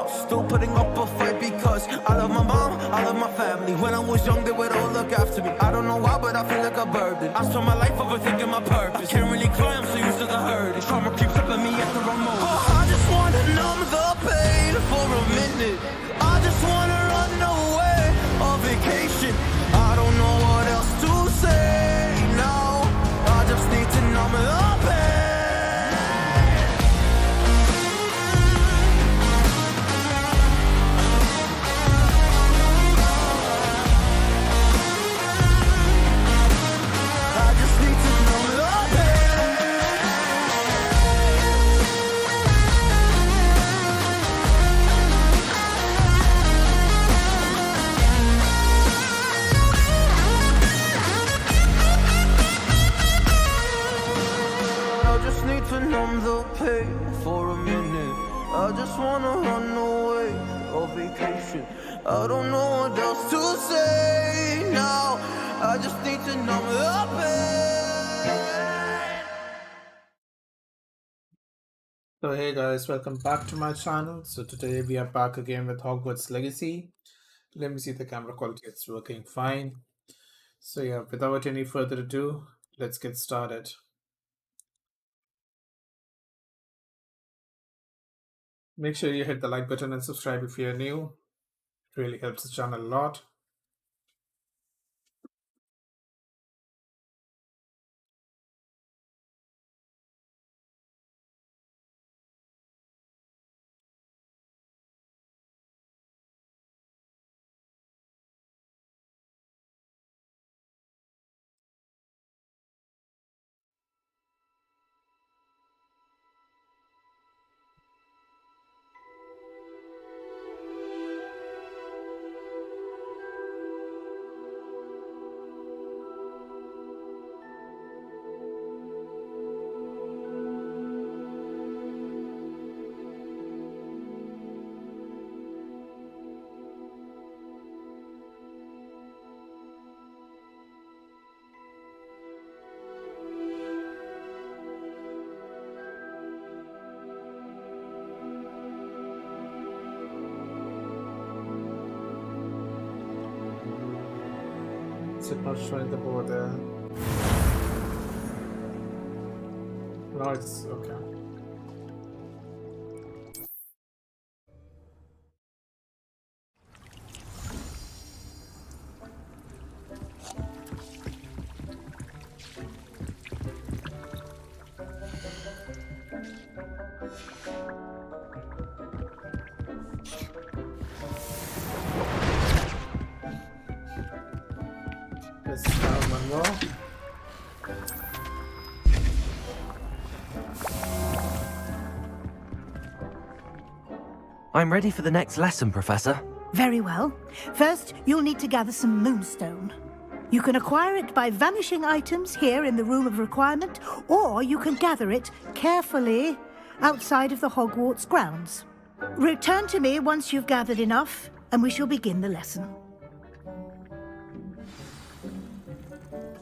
Still putting up a fight because I love my mom, I love my family. When I was young, they would all look after me. I don't know why, but I feel like a burden. I spent my life overthinking my purpose. Can't really cry, I'm so used to the hurt. Trauma keeps up at me at the wrong moment. Oh, I just wanna numb the pain for a minute. I just wanna run away on vacation. I don't know what else to say now. I just need to numb the pain. Numb the pain for a minute. I just wanna run away on vacation. I don't know what else to say now. I just need to numb the pain. So hey guys, welcome back to my channel. So today we are back again with Hogwarts Legacy. Let me see the camera quality, it's working fine. So yeah, without any further ado, let's get started. Make sure you hit the like button and subscribe if you're new. It really helps the channel a lot. Is it not showing the board there? No, it's okay. Let's have one more. I'm ready for the next lesson, Professor. Very well. First, you'll need to gather some moonstone. You can acquire it by vanishing items here in the Room of Requirement, or you can gather it carefully outside of the Hogwarts grounds. Return to me once you've gathered enough, and we shall begin the lesson.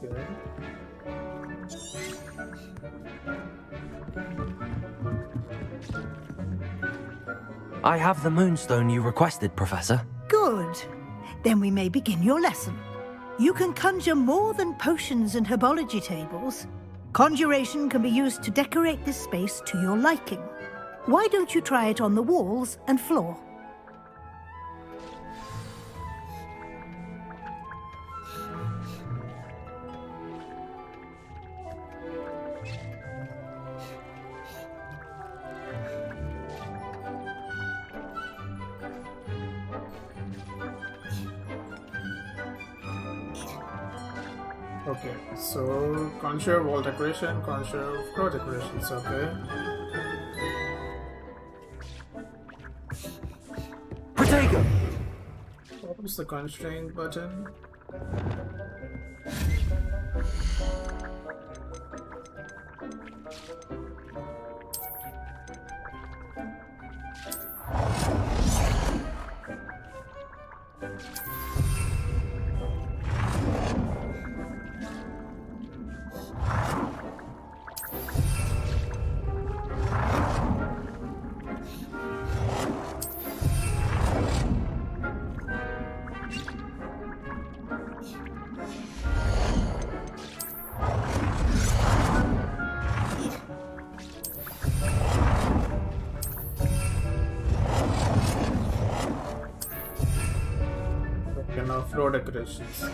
Okay. I have the moonstone you requested, Professor. Good. Then we may begin your lesson. You can conjure more than potions and herbology tables. Conjuration can be used to decorate this space to your liking. Why don't you try it on the walls and floor? Okay, so conjure wall decoration, conjure floor decorations, okay. Protego! What was the conjuring button? Okay, now floor decorations.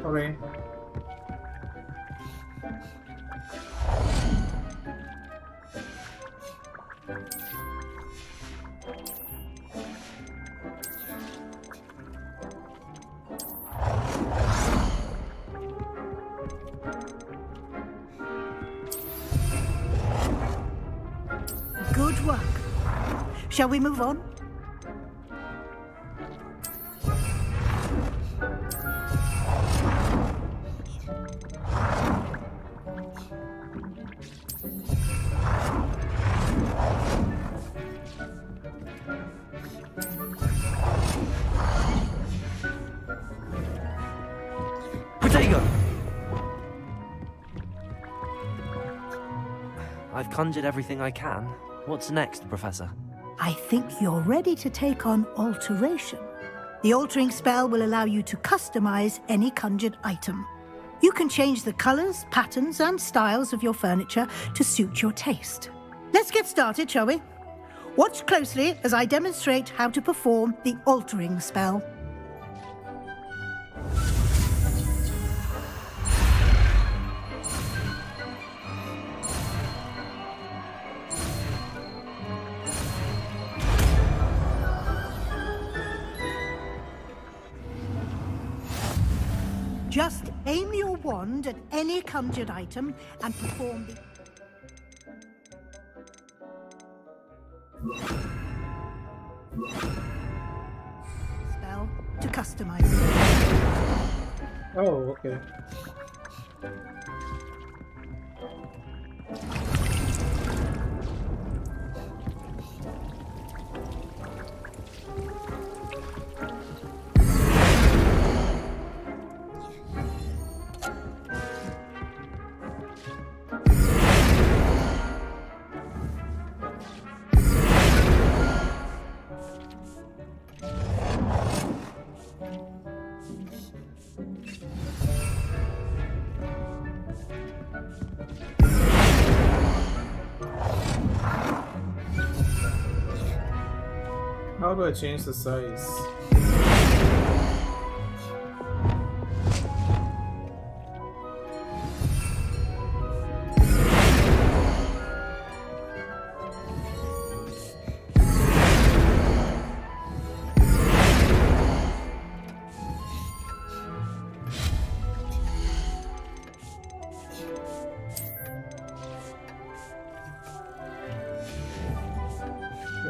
Okay. Good work. Shall we move on? Potato! I've conjured everything I can. What's next, Professor? I think you're ready to take on alteration. The altering spell will allow you to customize any conjured item. You can change the colors, patterns, and styles of your furniture to suit your taste. Let's get started, shall we? Watch closely as I demonstrate how to perform the altering spell. Just aim your wand at any conjured item and perform the spell to customize it. Oh, okay. How do I change the size?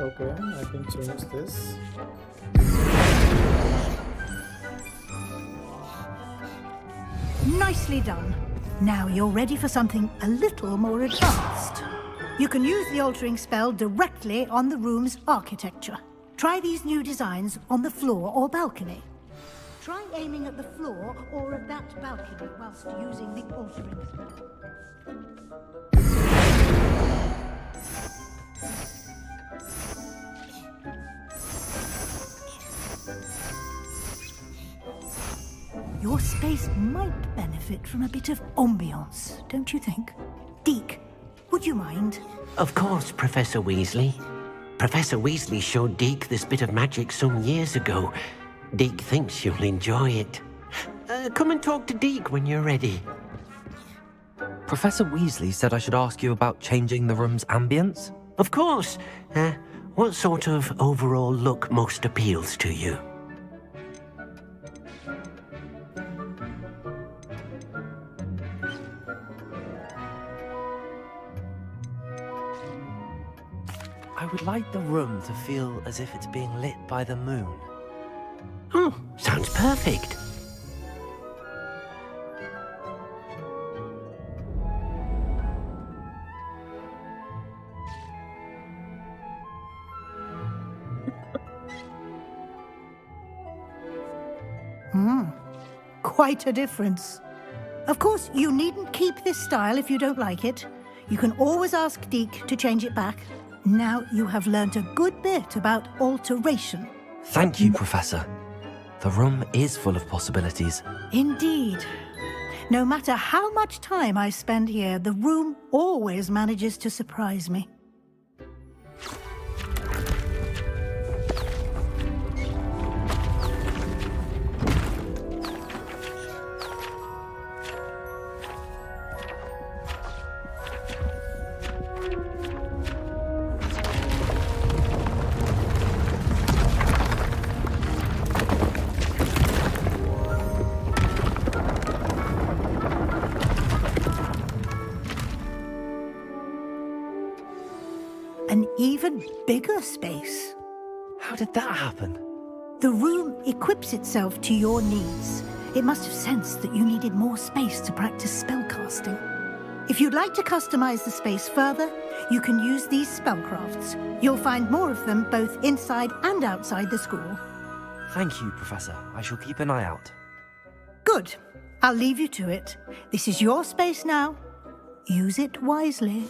Okay, I can change this. Nicely done. Now you're ready for something a little more advanced. You can use the altering spell directly on the room's architecture. Try these new designs on the floor or balcony. Try aiming at the floor or at that balcony whilst using the altering spell. Your space might benefit from a bit of ambiance, don't you think? Deke, would you mind? Of course, Professor Weasley. Professor Weasley showed Deke this bit of magic some years ago. Deke thinks you'll enjoy it. Come and talk to Deke when you're ready. Professor Weasley said I should ask you about changing the room's ambience? Of course. What sort of overall look most appeals to you? like the room to feel as if it's being lit by the moon. Oh, sounds perfect. Quite a difference. Of course, you needn't keep this style if you don't like it. You can always ask Deke to change it back. Now you have learnt a good bit about alteration. Thank you, Professor. The room is full of possibilities. Indeed. No matter how much time I spend here, the room always manages to surprise me. An even bigger space. How did that happen? The room equips itself to your needs. It must have sensed that you needed more space to practice spellcasting. If you'd like to customize the space further, you can use these spellcrafts. You'll find more of them both inside and outside the school. Thank you, Professor. I shall keep an eye out. Good. I'll leave you to it. This is your space now. Use it wisely.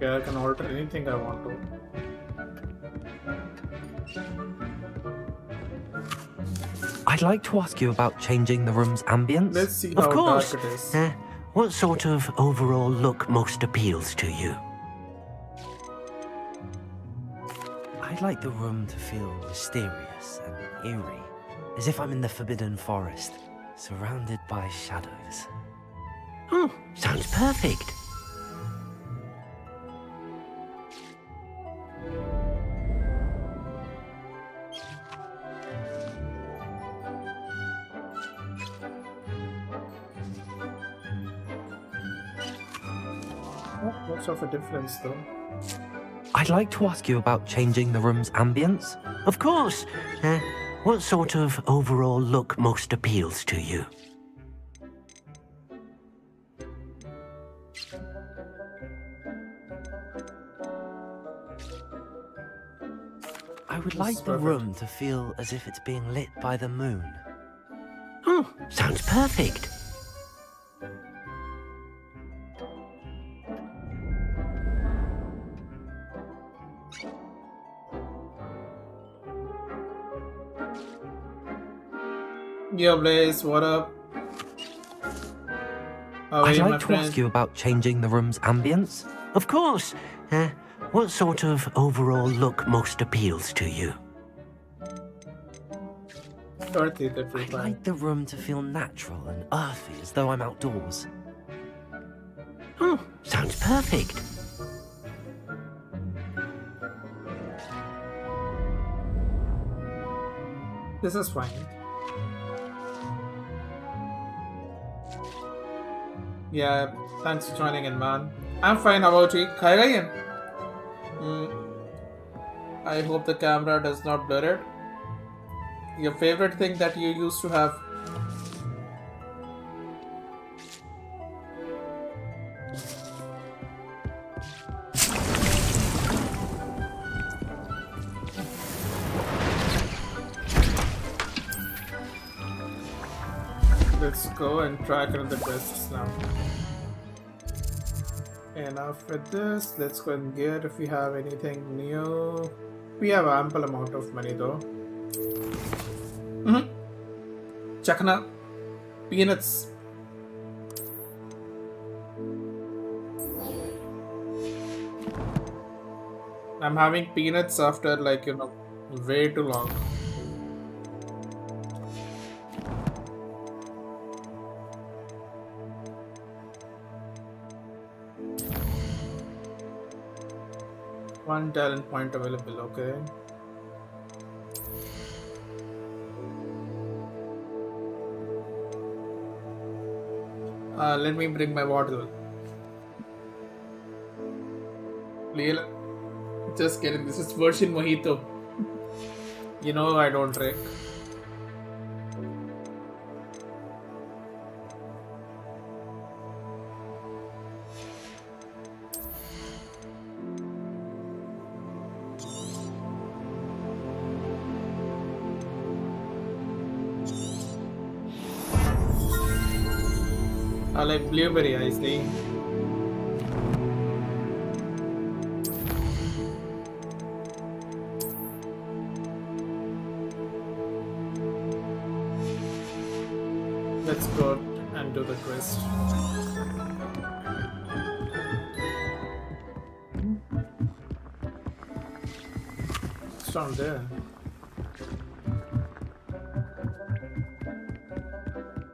Okay, I can alter anything I want to. I'd like to ask you about changing the room's ambience. Let's see Of how course. dark it is. What sort of overall look most appeals to you? I'd like the room to feel mysterious and eerie, as if I'm in the Forbidden Forest, surrounded by shadows. Oh, sounds perfect. Not much of a difference though. I'd like to ask you about changing the room's ambience. Of course. What sort of overall look most appeals to you? I would like the perfect. room to feel as if it's being lit by the moon. Oh, sounds perfect. Yo, Blaze, what up? How are I'd you, my like to friend? ask you about changing the room's ambience. Of course. What sort of overall look most appeals to you? Earthy, that we I'd find. like the room to feel natural and earthy, as though I'm outdoors. Oh, sounds perfect. This is fine. Yeah, thanks for joining in, man. I'm fine. How about you? खाएगा ये? I hope the camera does not blur it. Your favorite thing that you used to have? Let's go and track another quests now. enough with this. Let's go and get if we have anything new. We have ample amount of money though. Chakna. Peanuts. I'm having peanuts after like, you know, way too long. One talent point available, okay. Let me bring my bottle. Just kidding, this is version mojito. You know I don't drink. I like blueberry, I see. Let's go and do the quest. It's down there.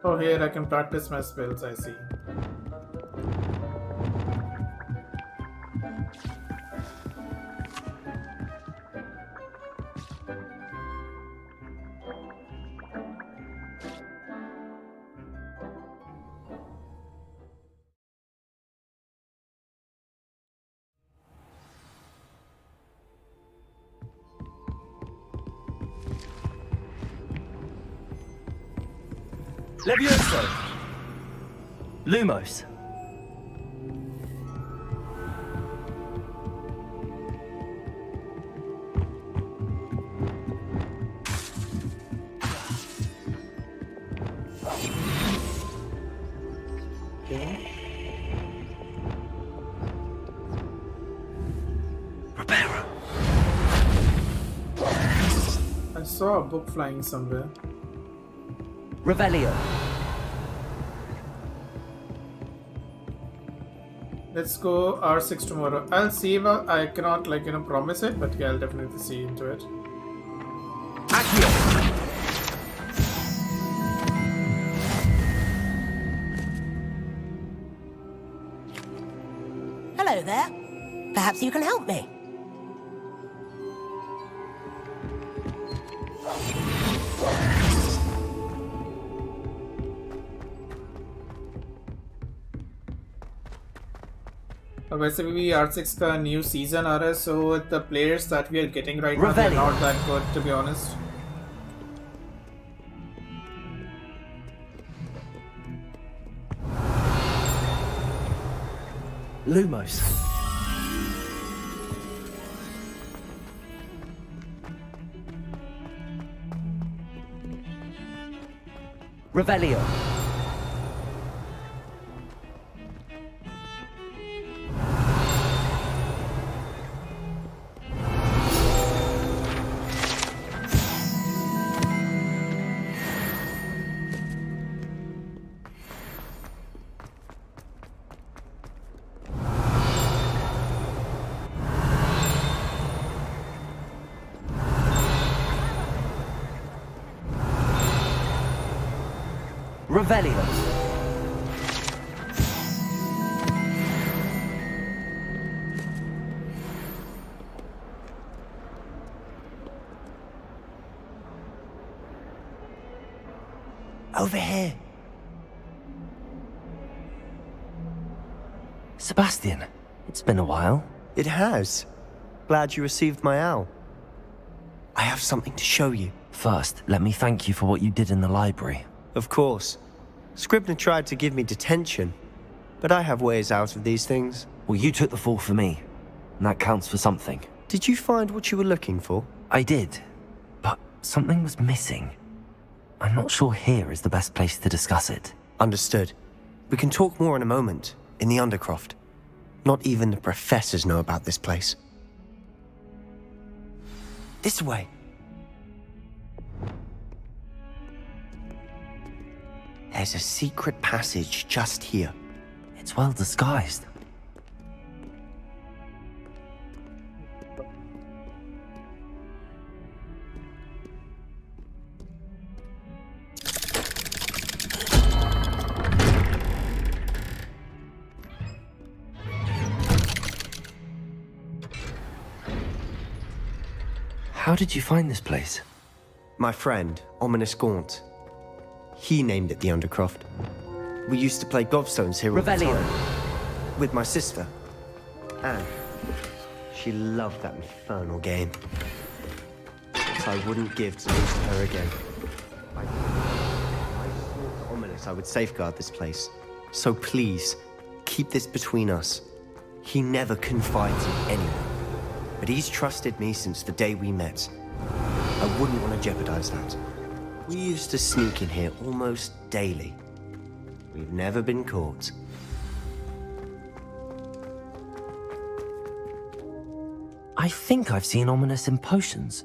Oh, here I can practice my spells, I see. Levioso! Lumos. I saw a book flying somewhere. Revelio. Let's go R6 tomorrow. I'll see if I cannot, like, you know, promise it, but yeah, I'll definitely see into it. Accio. Hello there. Perhaps you can help me. Basically, R6 का new season आ रहा है, so the players that we are getting right now they're not that good, to be honest. Lumos. Revelio. Revelio. Over here. Sebastian, it's been a while. It has. Glad you received my owl. I have something to show you. First, let me thank you for what you did in the library. Of course. Scribner tried to give me detention, but I have ways out of these things. Well, you took the fall for me, and that counts for something. Did you find what you were looking for? I did, but something was missing. I'm not sure here is the best place to discuss it. Understood. We can talk more in a moment, in the Undercroft. Not even the professors know about this place. This way. There's a secret passage just here. It's well disguised. How did you find this place? My friend, Ominous Gaunt. He named it the Undercroft. We used to play gobstones here all the Revelio. time. With my sister, Anne. She loved that infernal game. I wouldn't give to lose to her again. I swore to Ominous I would safeguard this place. So please, keep this between us. He never confides in anyone. But he's trusted me since the day we met. I wouldn't want to jeopardize that. We used to sneak in here almost daily. We've never been caught. I think I've seen Ominous in potions.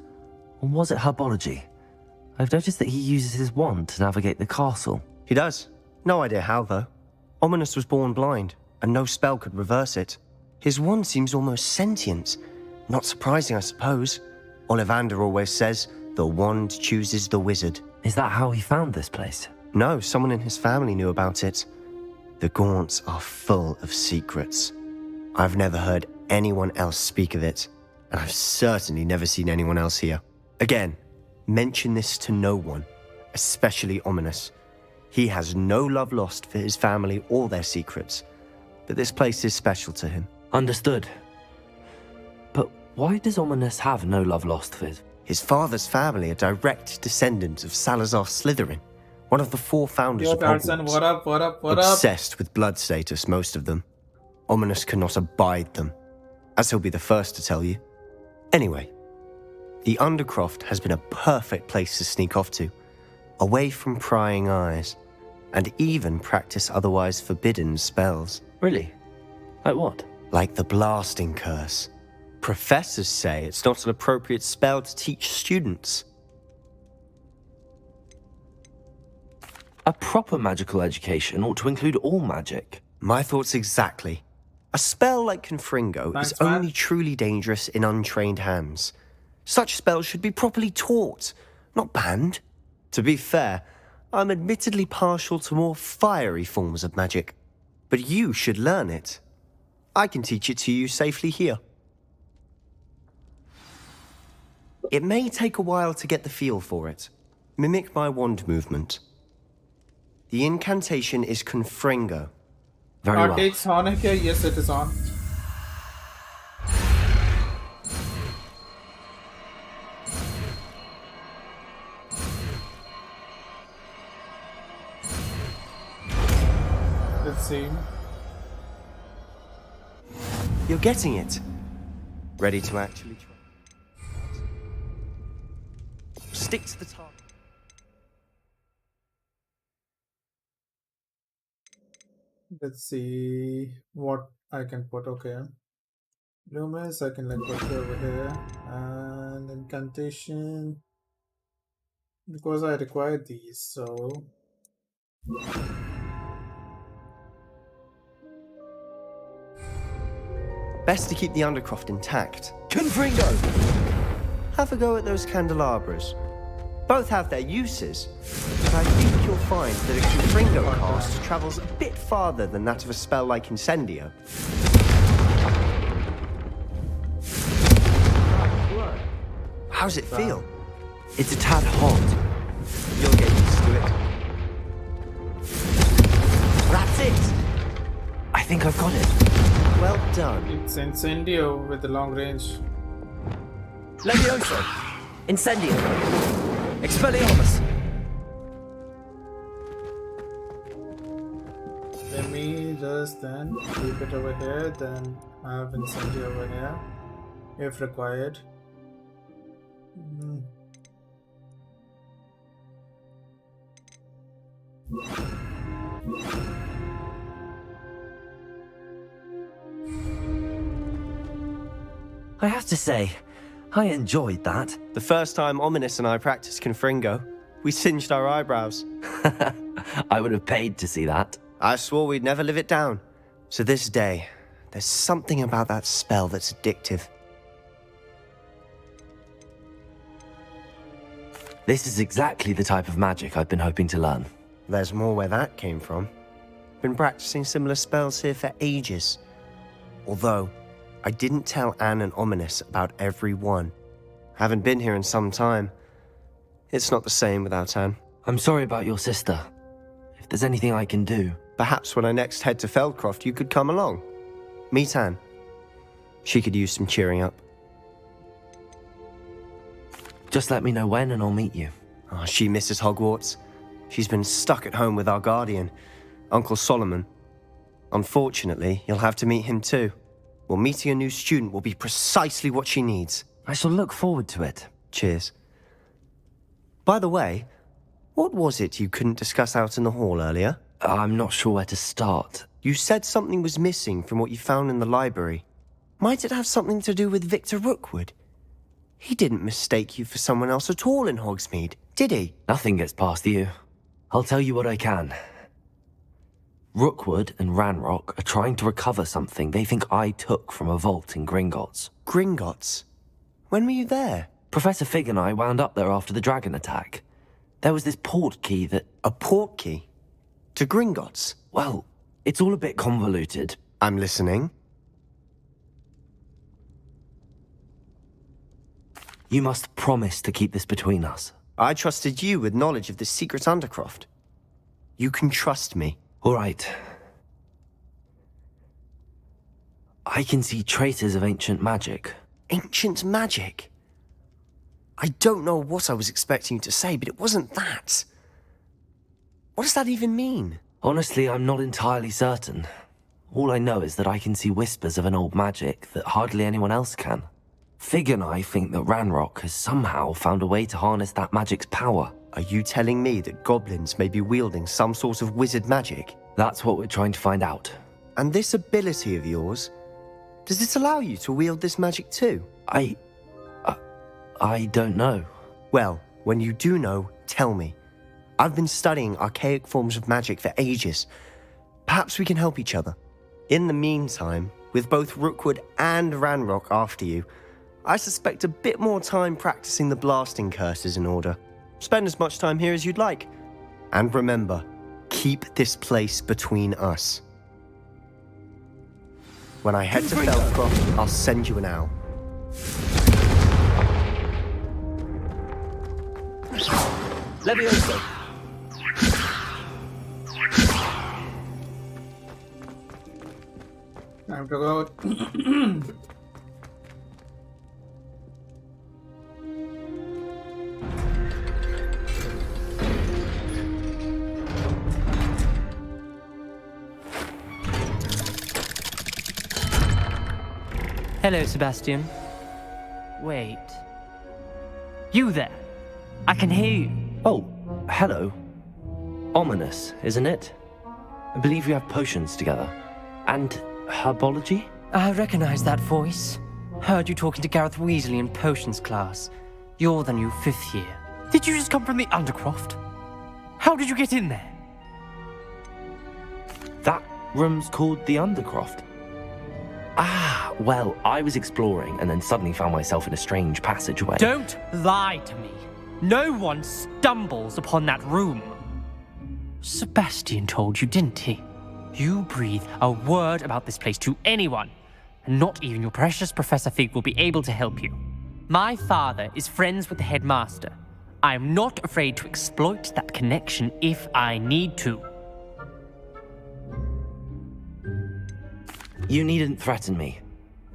Or was it herbology? I've noticed that he uses his wand to navigate the castle. He does. No idea how, though. Ominous was born blind, and no spell could reverse it. His wand seems almost sentient. Not surprising, I suppose. Ollivander always says, the wand chooses the wizard. Is that how he found this place? No, someone in his family knew about it. The Gaunts are full of secrets. I've never heard anyone else speak of it, and I've certainly never seen anyone else here. Again, mention this to no one, especially Ominous. He has no love lost for his family or their secrets, but this place is special to him. Understood. But why does Ominous have no love lost for His father's family are direct descendants of Salazar Slytherin, one of the 4 founders Yo, of Tarzan, Hogwarts. what up? Obsessed with blood status, most of them. Ominous cannot abide them, as he'll be the first to tell you. Anyway, the Undercroft has been a perfect place to sneak off to, away from prying eyes, and even practice otherwise forbidden spells. Really? Like what? Like the Blasting Curse. Professors say it's not an appropriate spell to teach students. A proper magical education ought to include all magic. My thoughts exactly. A spell like Confringo is man. only truly dangerous in untrained hands. Such spells should be properly taught, not banned. To be fair, I'm admittedly partial to more fiery forms of magic. But you should learn it. I can teach it to you safely here. It may take a while to get the feel for it. Mimic my wand movement. The incantation is Confringo. Very well. RTX on है क्या? Yes, it is on. Let's see. You're getting it. Ready to actually try. Stick to the target. Let's see what I can put. Okay. Loomis, I can like put it over here. And incantation. Because I require these, so. Best to keep the Undercroft intact. Confringo! Have a go at those candelabras. Both have their uses, but I think you'll find that a Confringo cast travels a bit farther than that of a spell like Incendio. How's it feel? It's a tad hot. You'll get used to it. That's it! I think I've got it. Well done. It's Incendio with the long range. Levioso! Incendio! Expelliarmus! Let me just then keep it over here, then have Incendio over here, if required. I have to say, I enjoyed that. The first time Ominous and I practiced Confringo, we singed our eyebrows. I would have paid to see that. I swore we'd never live it down. So this day, there's something about that spell that's addictive. This is exactly the type of magic I've been hoping to learn. There's more where that came from. Been practicing similar spells here for ages. Although, I didn't tell Anne and Ominous about every one. Haven't been here in some time. It's not the same without Anne. I'm sorry about your sister. If there's anything I can do... Perhaps when I next head to Feldcroft, you could come along. Meet Anne. She could use some cheering up. Just let me know when and I'll meet you. Oh, she misses Hogwarts. She's been stuck at home with our guardian, Uncle Solomon. Unfortunately, you'll have to meet him too. Well, meeting a new student will be precisely what she needs. I shall look forward to it. Cheers. By the way, what was it you couldn't discuss out in the hall earlier? I'm not sure where to start. You said something was missing from what you found in the library. Might it have something to do with Victor Rookwood? He didn't mistake you for someone else at all in Hogsmeade, did he? Nothing gets past you. I'll tell you what I can. Rookwood and Ranrock are trying to recover something they think I took from a vault in Gringotts. Gringotts? When were you there? Professor Fig and I wound up there after the dragon attack. There was this port key that... A port key? To Gringotts? Well, it's all a bit convoluted. I'm listening. You must promise to keep this between us. I trusted you with knowledge of this secret undercroft. You can trust me. All right. I can see traces of ancient magic. Ancient magic? I don't know what I was expecting you to say, but it wasn't that. What does that even mean? Honestly, I'm not entirely certain. All I know is that I can see whispers of an old magic that hardly anyone else can. Fig and I think that Ranrock has somehow found a way to harness that magic's power. Are you telling me that goblins may be wielding some sort of wizard magic? That's what we're trying to find out. And this ability of yours, does it allow you to wield this magic too? I don't know. Well, when you do know, tell me. I've been studying archaic forms of magic for ages. Perhaps we can help each other. In the meantime, with both Rookwood and Ranrock after you, I suspect a bit more time practicing the blasting curse is in order. Spend as much time here as you'd like. And remember, keep this place between us. When I head to Feldcroft, I'll send you an owl. Levioso! Time to go. Hello, Sebastian. Wait. You there? I can hear you. Oh, hello. Ominous, isn't it? I believe we have potions together. And herbology? I recognize that voice. Heard you talking to Gareth Weasley in potions class. You're the new 5th year. Did you just come from the Undercroft? How did you get in there? That room's called the Undercroft. Ah, well, I was exploring and then suddenly found myself in a strange passageway. Don't lie to me. No one stumbles upon that room. Sebastian told you, didn't he? You breathe a word about this place to anyone, and not even your precious Professor Fig will be able to help you. My father is friends with the headmaster. I am not afraid to exploit that connection if I need to. You needn't threaten me.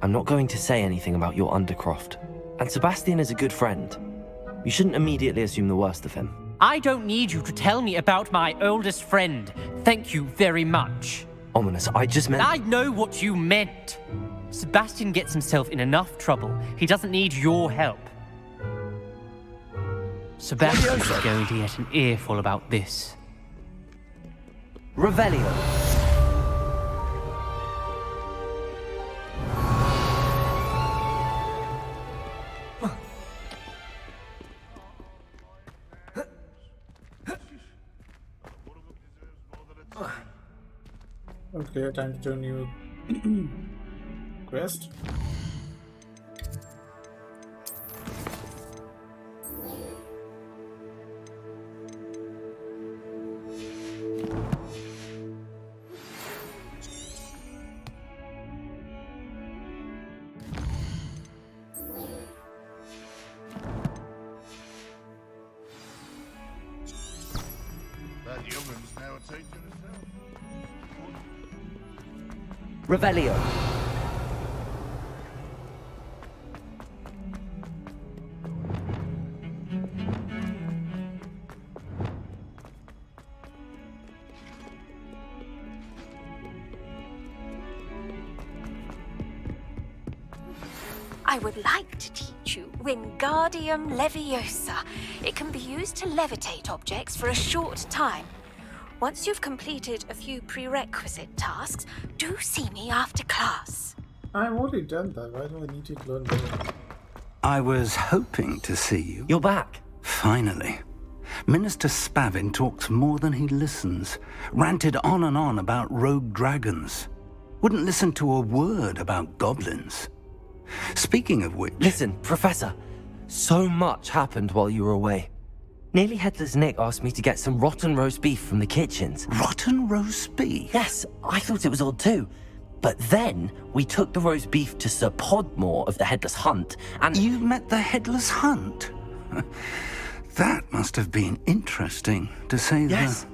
I'm not going to say anything about your Undercroft. And Sebastian is a good friend. You shouldn't immediately assume the worst of him. I don't need you to tell me about my oldest friend. Thank you very much. Ominous, I just meant... I know what you meant. Sebastian gets himself in enough trouble. He doesn't need your help. Sebastian is going to get an earful about this. Revelio. Okay, time to do a new quest. That human's now taken us out. Revelio. I would like to teach you Wingardium Leviosa. It can be used to levitate objects for a short time. Once you've completed a few prerequisite tasks, do see me after class. I've already done that. Why do I need to learn more? I was hoping to see you. You're back. Finally. Minister Spavin talks more than he listens. Ranted on and on about rogue dragons. Wouldn't listen to a word about goblins. Speaking of which... Listen, Professor. So much happened while you were away. Nearly Headless Nick asked me to get some rotten roast beef from the kitchens. Rotten roast beef? Yes, I thought it was odd too. But then we took the roast beef to Sir Podmore of the Headless Hunt, and... You met the Headless Hunt? That must have been interesting, to say the... Yes.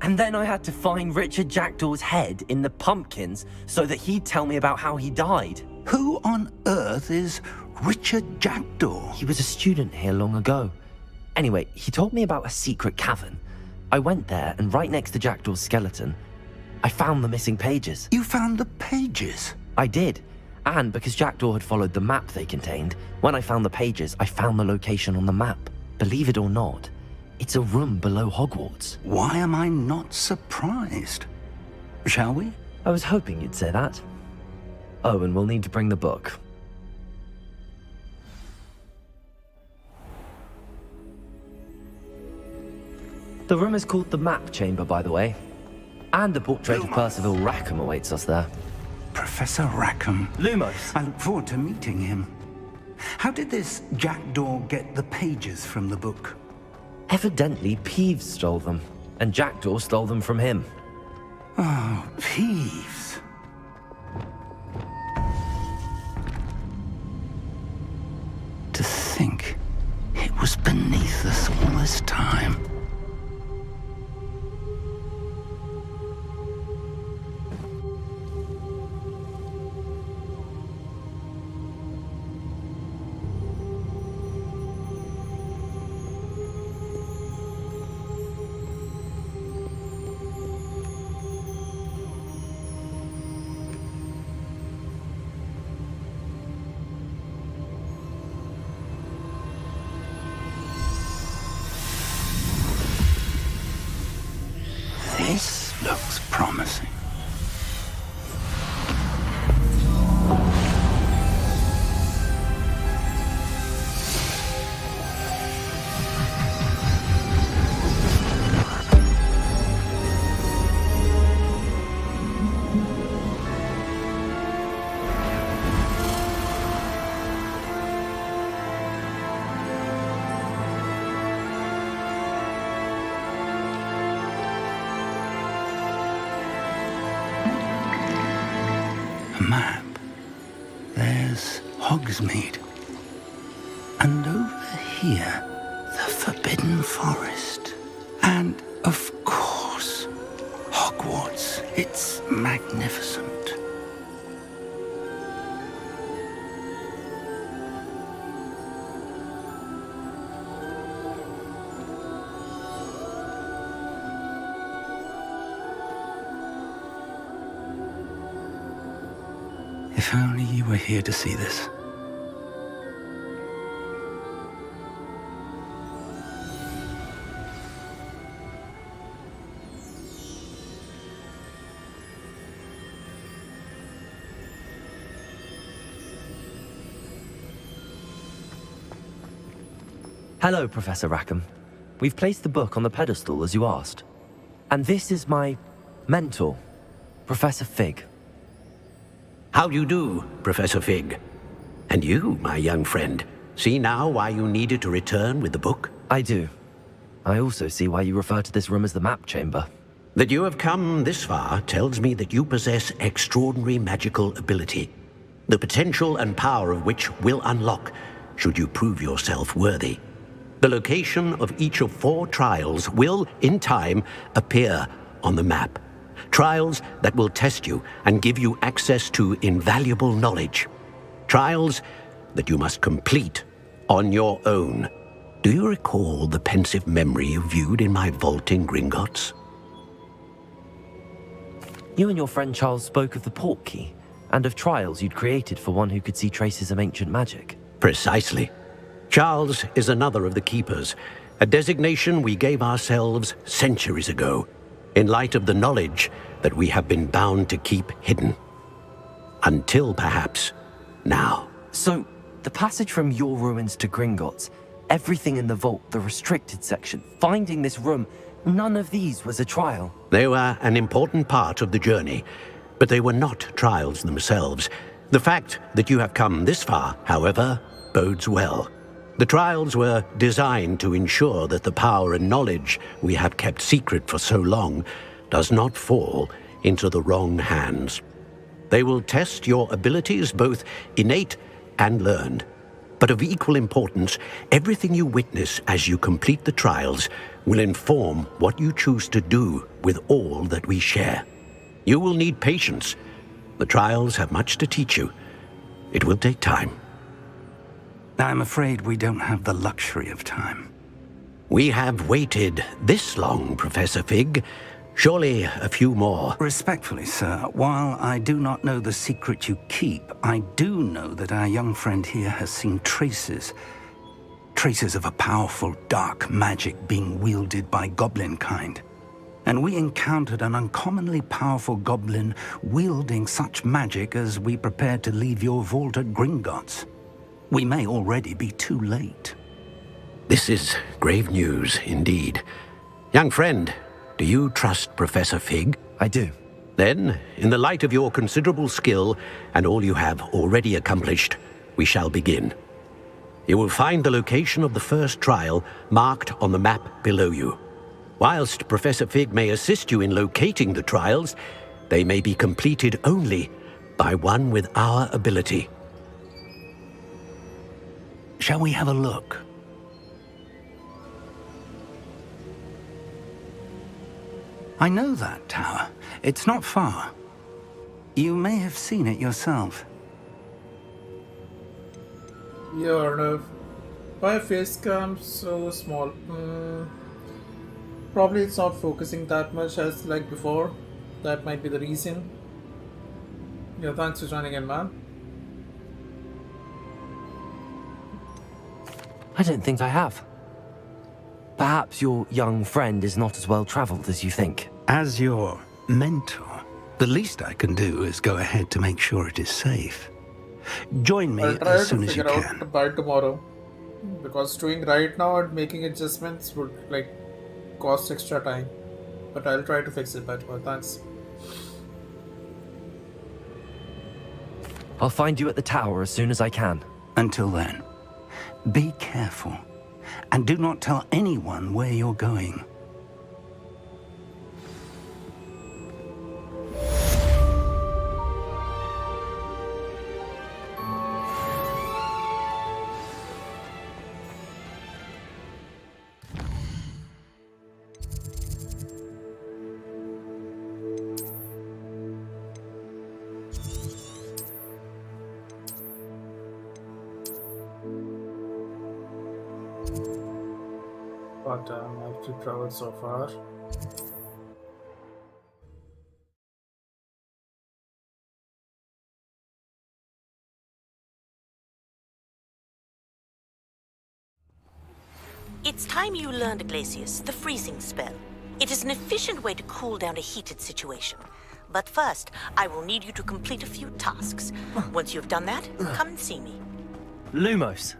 And then I had to find Richard Jackdaw's head in the pumpkins so that he'd tell me about how he died. Who on earth is Richard Jackdaw? He was a student here long ago. Anyway, he told me about a secret cavern. I went there, and right next to Jackdaw's skeleton, I found the missing pages. You found the pages? I did. And because Jackdaw had followed the map they contained, when I found the pages, I found the location on the map. Believe it or not, it's a room below Hogwarts. Why am I not surprised? Shall we? I was hoping you'd say that. Oh, and we'll need to bring the book. The room is called the Map Chamber, by the way. And the portrait of Percival Rackham awaits us there. Professor Rackham. Lumos. I look forward to meeting him. How did this Jackdaw get the pages from the book? Evidently, Peeves stole them, and Jackdaw stole them from him. Oh, Peeves. To think it was beneath us all this time. This looks promising. Map. There's Hogsmeade. And over here, the Forbidden Forest. And, of course, Hogwarts. It's magnificent. If only you were here to see this. Hello, Professor Rackham. We've placed the book on the pedestal as you asked. And this is my mentor, Professor Fig. How do you do, Professor Fig? And you, my young friend, see now why you needed to return with the book? I do. I also see why you refer to this room as the map chamber. That you have come this far tells me that you possess extraordinary magical ability, the potential and power of which will unlock should you prove yourself worthy. The location of each of 4 trials will, in time, appear on the map. Trials that will test you and give you access to invaluable knowledge. Trials that you must complete on your own. Do you recall the pensive memory you viewed in my vault in Gringotts? You and your friend Charles spoke of the port key, and of trials you'd created for one who could see traces of ancient magic. Precisely. Charles is another of the keepers, a designation we gave ourselves centuries ago, in light of the knowledge that we have been bound to keep hidden. Until, perhaps, now. So, the passage from your ruins to Gringotts, everything in the vault, the restricted section, finding this room, none of these was a trial. They were an important part of the journey, but they were not trials themselves. The fact that you have come this far, however, bodes well. The trials were designed to ensure that the power and knowledge we have kept secret for so long does not fall into the wrong hands. They will test your abilities, both innate and learned. But of equal importance, everything you witness as you complete the trials will inform what you choose to do with all that we share. You will need patience. The trials have much to teach you. It will take time. I'm afraid we don't have the luxury of time. We have waited this long, Professor Fig. Surely a few more. Respectfully, sir, while I do not know the secret you keep, I do know that our young friend here has seen traces of a powerful dark magic being wielded by goblin kind. And we encountered an uncommonly powerful goblin wielding such magic as we prepared to leave your vault at Gringotts. We may already be too late. This is grave news indeed. Young friend, do you trust Professor Fig? I do. Then, in the light of your considerable skill and all you have already accomplished, we shall begin. You will find the location of the first trial marked on the map below you. Whilst Professor Fig may assist you in locating the trials, they may be completed only by one with our ability. Shall we have a look? I know that tower. It's not far. You may have seen it yourself. Yeah, Arnav. Why face cam so small? Probably it's not focusing that much as like before. That might be the reason. Yeah, thanks for joining in, man. I don't think I have. Perhaps your young friend is not as well traveled as you think. As your mentor, the least I can do is go ahead to make sure it is safe. Join me I'll try as to soon as you figure can. out by tomorrow. Because doing right now and making adjustments would like cost extra time. But I'll try to fix it by tomorrow. Thanks. I'll find you at the tower as soon as I can. Until then, be careful, and do not tell anyone where you're going. But I've traveled so far. It's time you learned, Glacius, the freezing spell. It is an efficient way to cool down a heated situation. But first, I will need you to complete a few tasks. Once you've done that, come and see me. Lumos.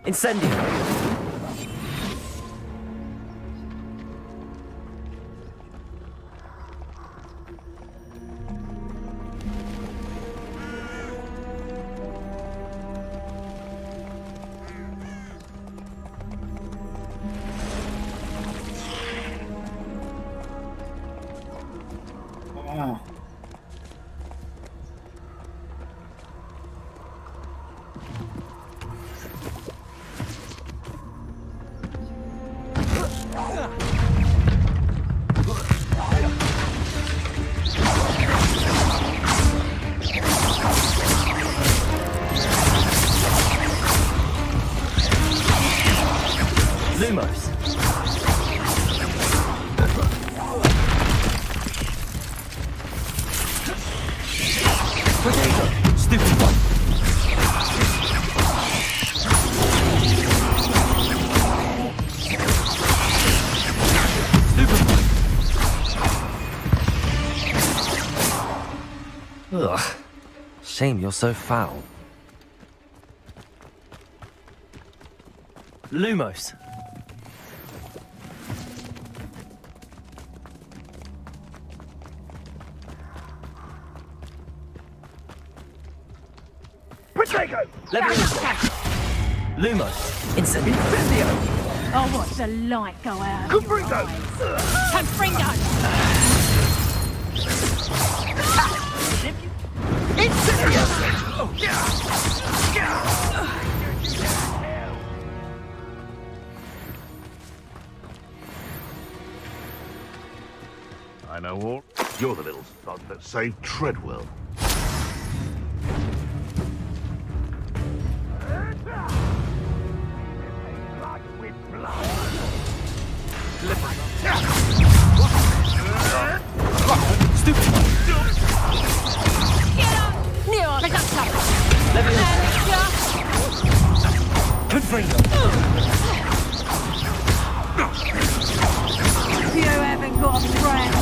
Incendio! Lumos. Potato. Stupid one. Stupid one. Ugh. Shame you're so foul. Lumos. Lumos. Incendio. Oh, watch the light go out. Confringo! Confringo! I know all. You're the little sod that saved Treadwell. Stupid one. Confringo. You haven't got a friend.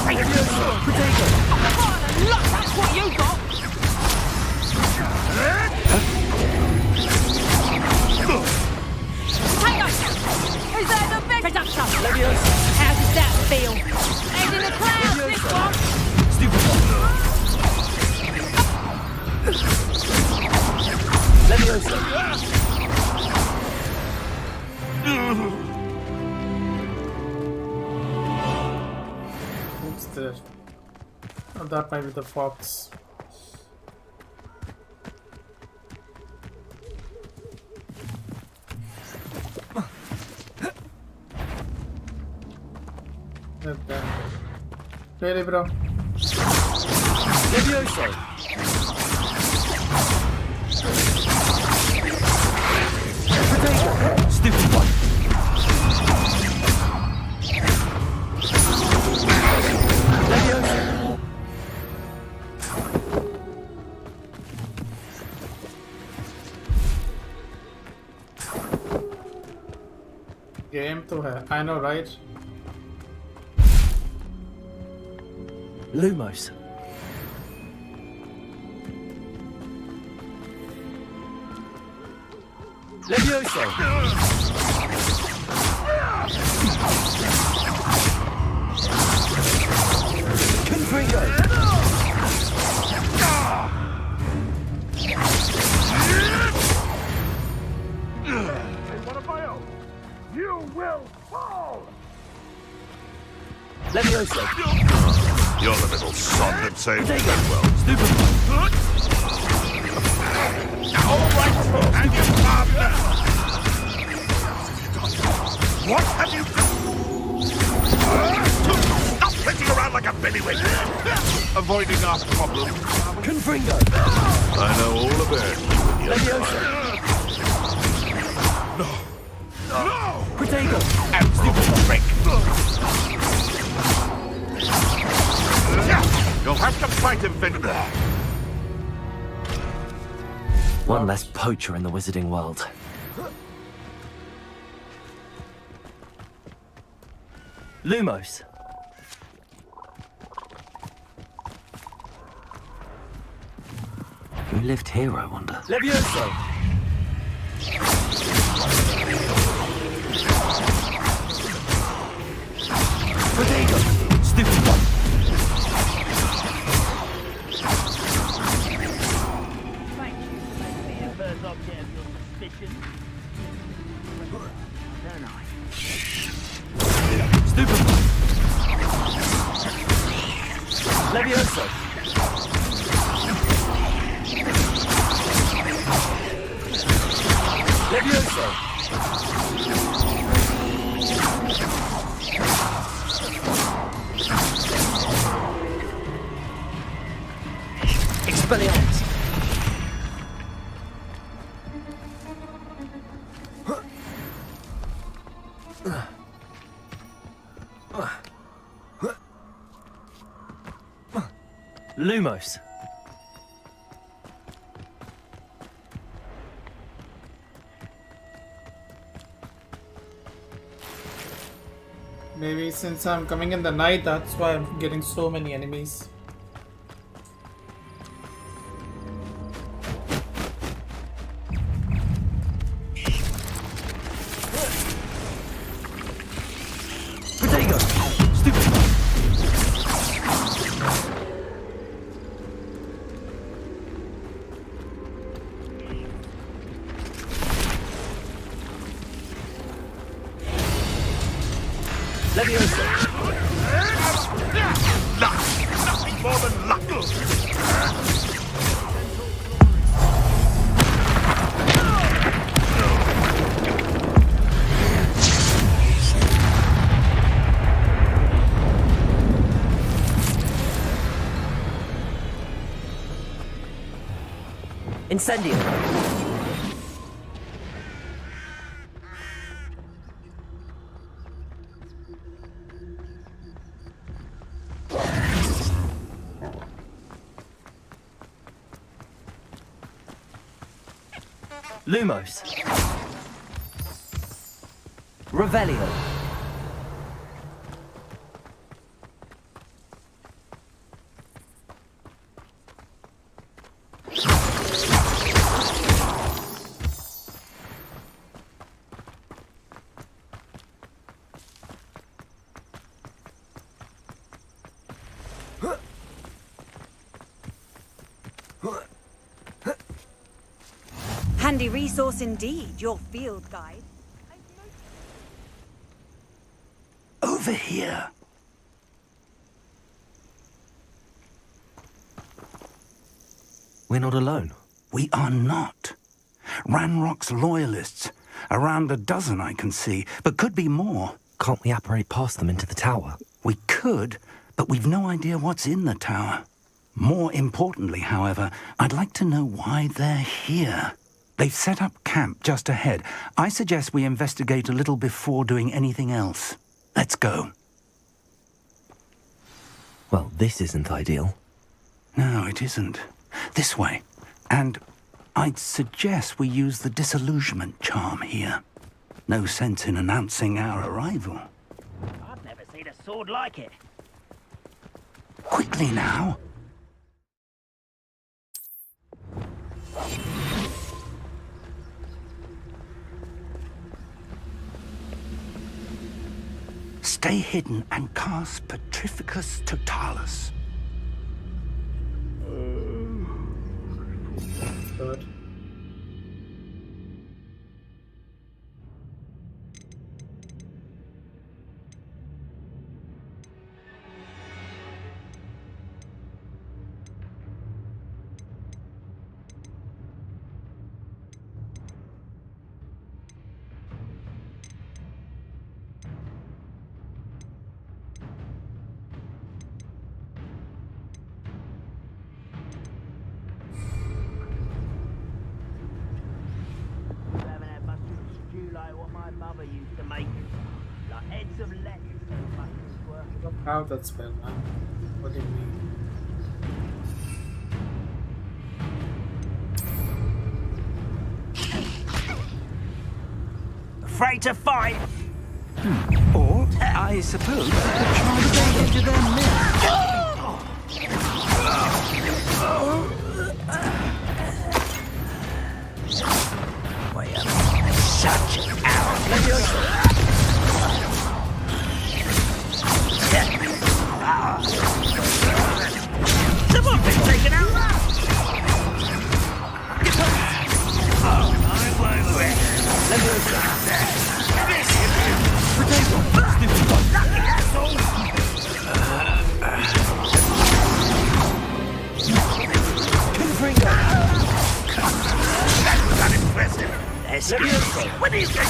Potato. Look, that's what you got. Potato! Who's there the big production? How does that feel? Head in the clouds, this one. Stupid one. Leviosa. Who's there? Oh, that might be the fox. Okay. Really, bro? Leviosa. Potato. Stupid one. Leviosa. Game to hai. I know, right? Lumos. Leviosa. Confringo. What about you? You will fall! Leviosa. You're the little sod that saved Potato. Treadwell. Stupid one. All right, and your partner! What have you done? Stop flitting around like a bellywig! Avoiding our problem. Confringo. I know all about you and your Leviosa. No! Potato. Stupid trick! You'll have to fight him, Nvime. One less poacher in the wizarding world. Lumos. Who lived here, I wonder? Levioso. Potato! Stupid one! Thank you for making me the first object of your suspicion. Don't I? Stupid one! Levioso! Levioso! Expelliarmus! Lumos! Maybe since I'm coming in the night, that's why I'm getting so many enemies. Potato! Stupid one! Levioso! Nothing more than luck. Incendio! Lumos. Revelio. Handy resource indeed, your field guide. Over here. We're not alone. We are not. Ranrock's loyalists. Around a dozen I can see, but could be more. Can't we apparate past them into the tower? We could, but we've no idea what's in the tower. More importantly, however, I'd like to know why they're here. They've set up camp just ahead. I suggest we investigate a little before doing anything else. Let's go. Well, this isn't ideal. No, it isn't. This way. And I'd suggest we use the disillusionment charm here. No sense in announcing our arrival. I've never seen a sword like it. Quickly now. Stay hidden and cast Petrificus Totalis. Good. You haven't had much of a stew like what my mother used to make. Like heads of lettuce so much as work. I don't have that spell, man. What do you mean? Afraid to fight? Or, I suppose, we could try to get into their midst. Wait a minute. Such out. pesky. When are you getting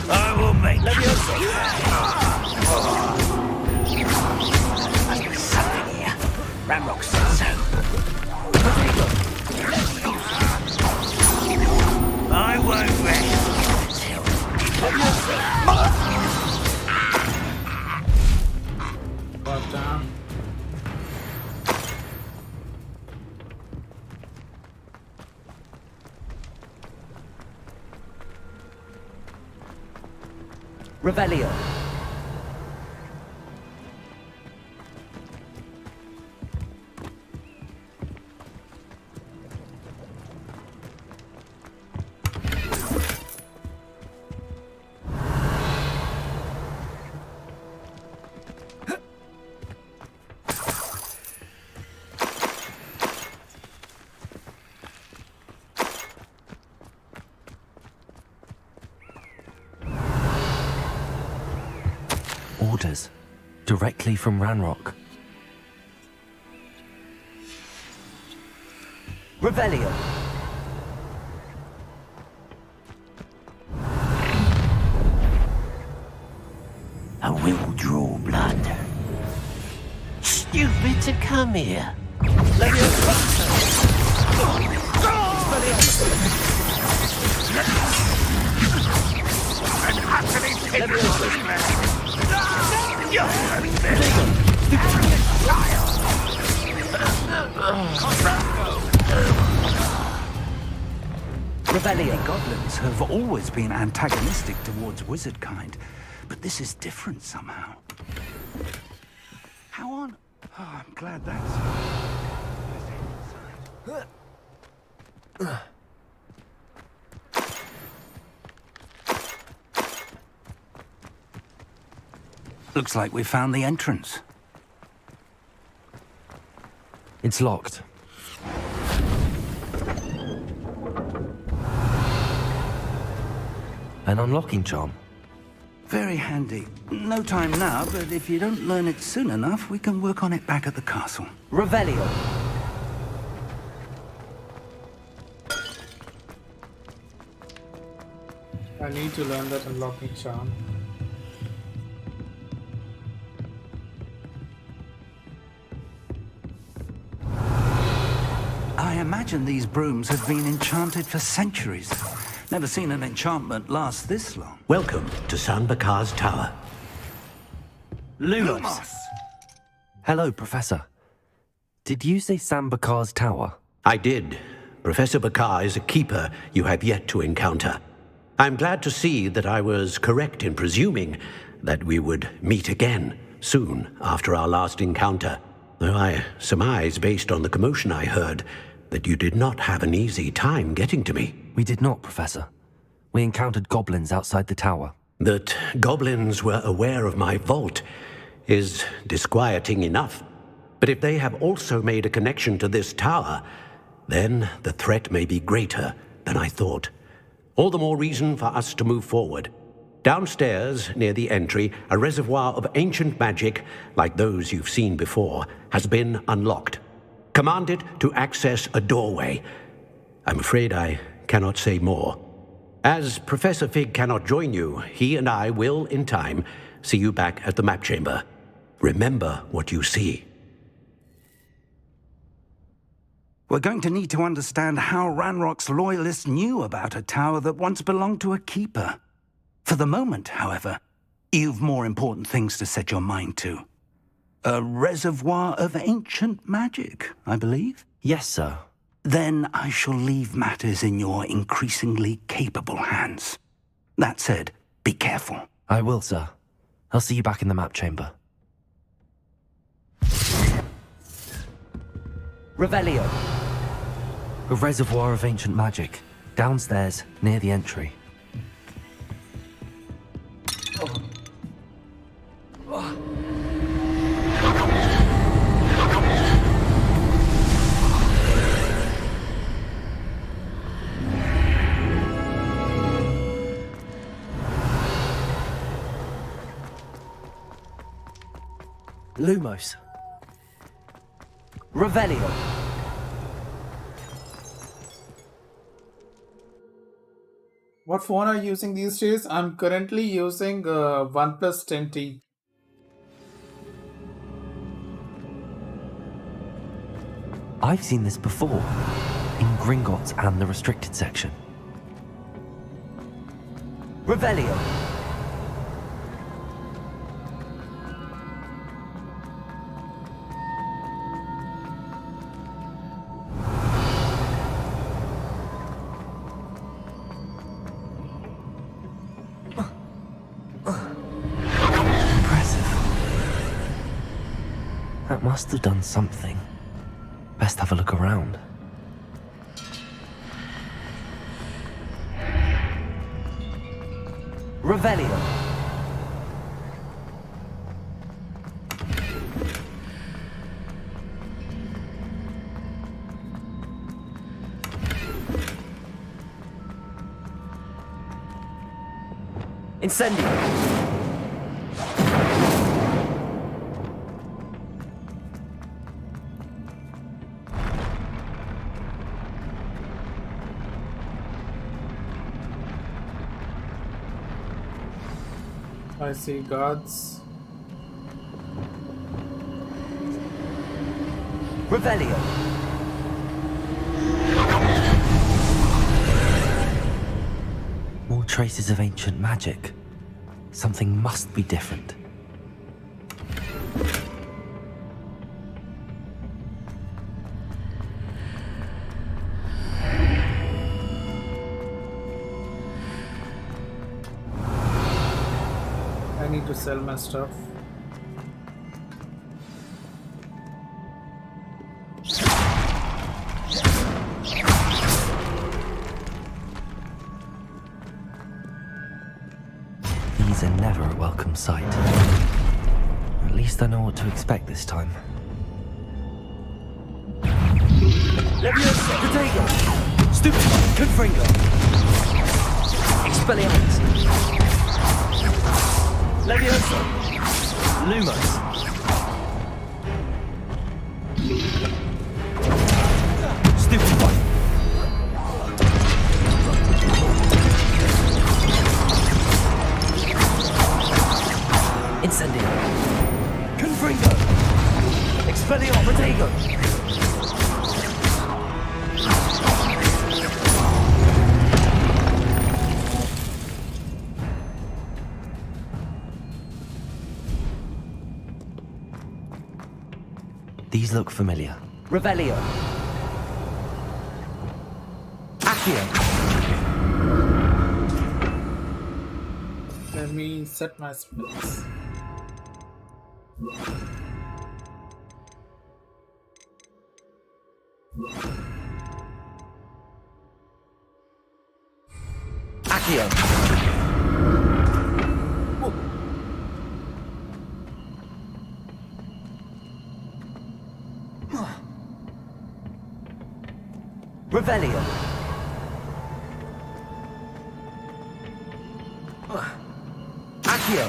I will make Must be something here. Ramrock said so. I won't rest until... Got down. Revelio. Orders. Directly from Ranrock. Revelio. I will draw blood. Stupid to come here. An utterly pitiful man. Revelio. Goblins have always been antagonistic towards wizard kind, but this is different somehow. How on? Oh, I'm glad that's... Looks like we found the entrance. It's locked. An unlocking charm. Very handy. No time now, but if you don't learn it soon enough, we can work on it back at the castle. Revelio. I need to learn that unlocking charm. I imagine these brooms have been enchanted for centuries. Never seen an enchantment last this long. Welcome to San Bakar's tower. Lumos. Hello, Professor. Did you say San Bakar's tower? I did. Professor Bakar is a keeper you have yet to encounter. I'm glad to see that I was correct in presuming that we would meet again soon after our last encounter. Though I surmise, based on the commotion I heard, that you did not have an easy time getting to me. We did not, Professor. We encountered goblins outside the tower. That goblins were aware of my vault is disquieting enough. But if they have also made a connection to this tower, then the threat may be greater than I thought. All the more reason for us to move forward. Downstairs, near the entry, a reservoir of ancient magic, like those you've seen before, has been unlocked. Command it to access a doorway. I'm afraid I cannot say more. As Professor Fig cannot join you, he and I will, in time, see you back at the map chamber. Remember what you see. We're going to need to understand how Ranrock's loyalists knew about a tower that once belonged to a keeper. For the moment, however, you've more important things to set your mind to. A reservoir of ancient magic, I believe? Yes, sir. Then I shall leave matters in your increasingly capable hands. That said, be careful. I will, sir. I'll see you back in the map chamber. Revelio. A reservoir of ancient magic. Downstairs, near the entry. Lumos. Revelio. What phone are you using these days? I'm currently using OnePlus 10T. I've seen this before, in Gringotts and the restricted section. Revelio. Impressive. That must have done something. Best have a look around. Revelio. Incendio. I see guards. Revelio. More traces of ancient magic. Something must be different. I need to sell my stuff. These are never a welcome sight. At least I know what to expect this time. Leviosa! Protego! Stupefy! Confringo! Expelliarmus! Leviosa! Lumos! Stupefy! Incendio! Confringo! Expellior! Protego! These look familiar. Revelio. Accio. Let me set my spells. Accio. Revelio. Accio.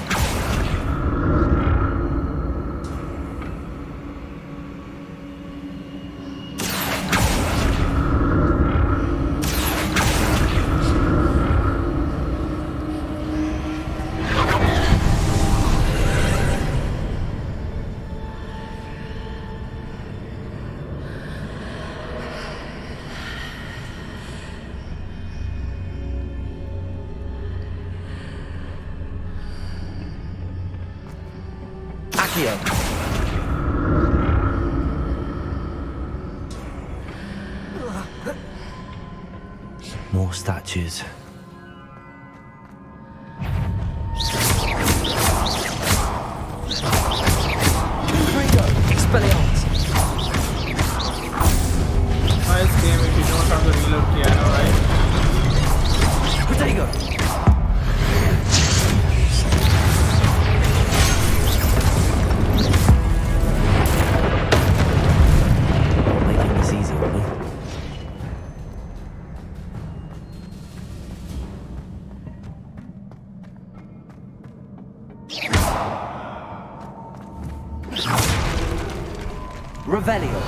Accio. More statues. Confringo. Expelliarmus. Nice game if you don't have the reload piano, right? Protego. Making this easy on me. Revelio.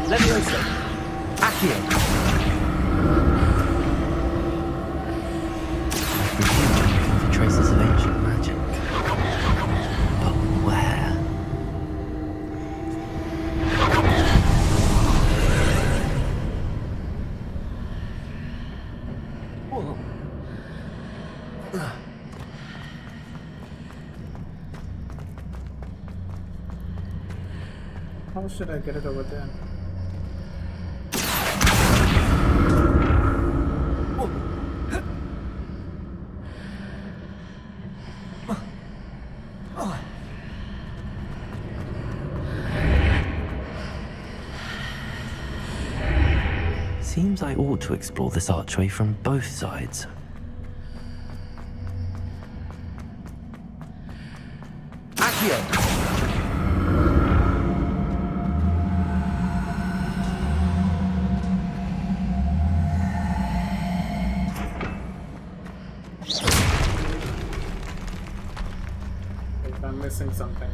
Leviosa! Accio! The traces of ancient magic. But where? How should I get it over there? Seems I ought to explore this archway from both sides. Accio! Wait, I'm missing something.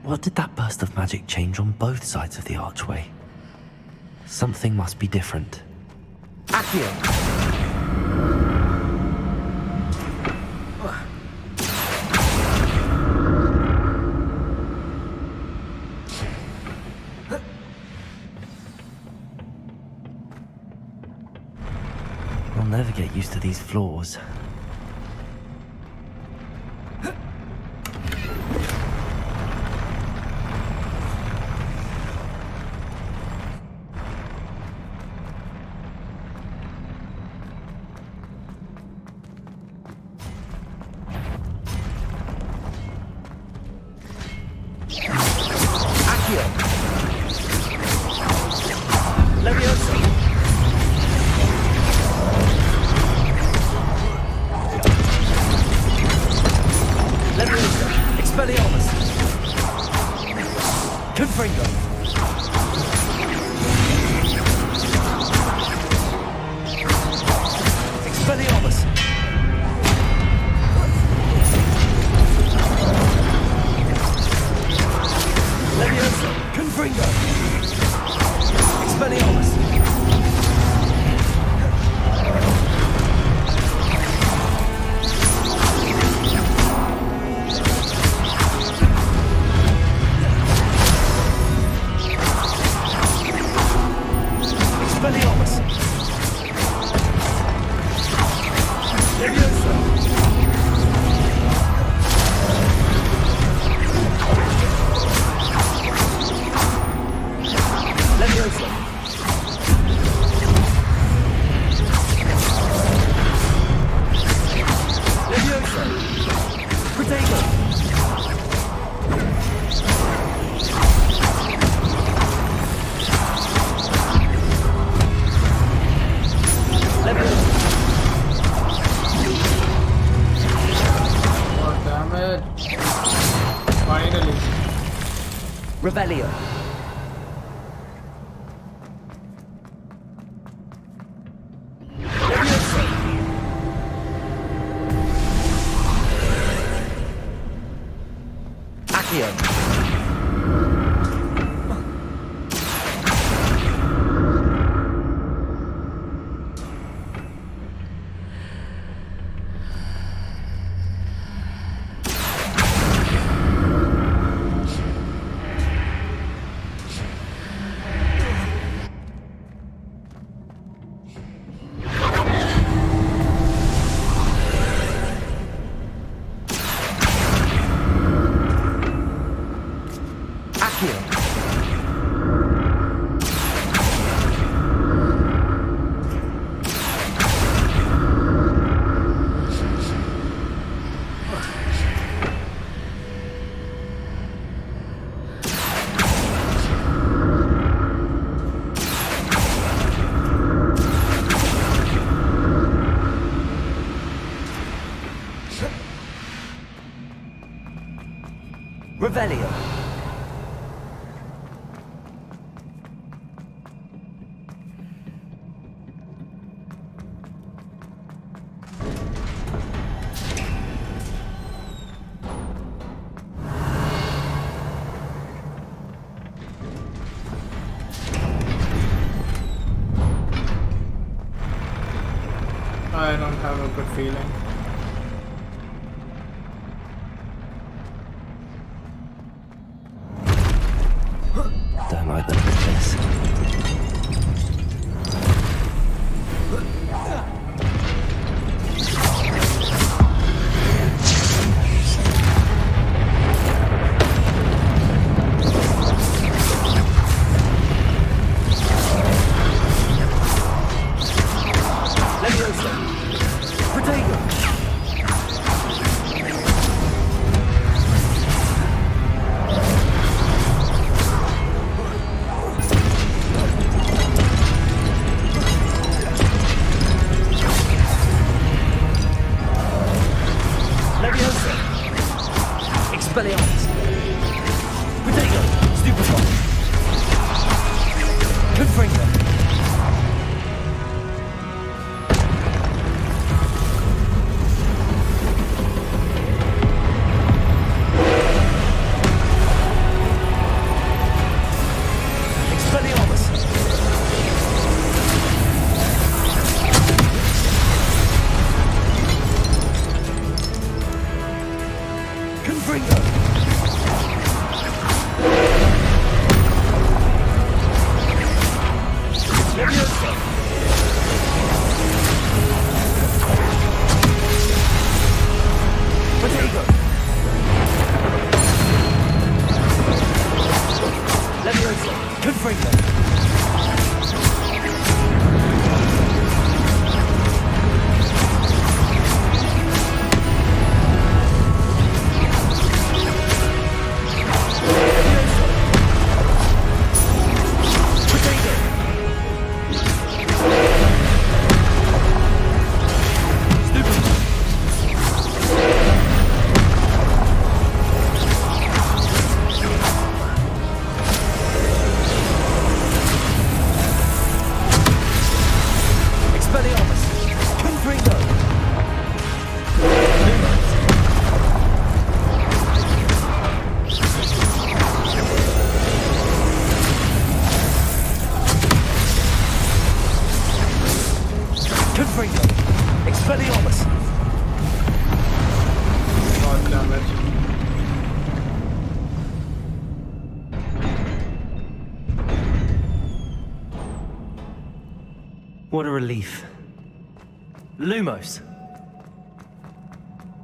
What did that burst of magic change on both sides of the archway? Something must be different. Accio! I'll never get used to these floors. Revelio. Revelio. have a good feeling. Don't like the look of this. What a relief. Lumos!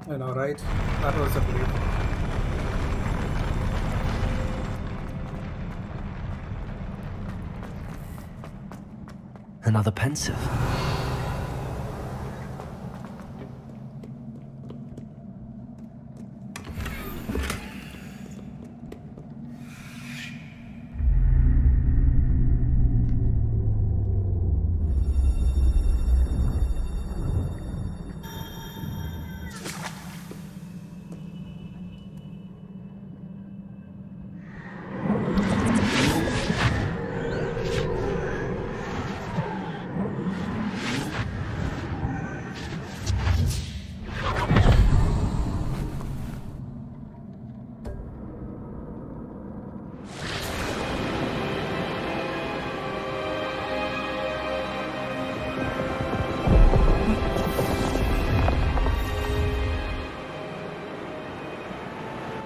I know, right? That was a relief. Another pensive.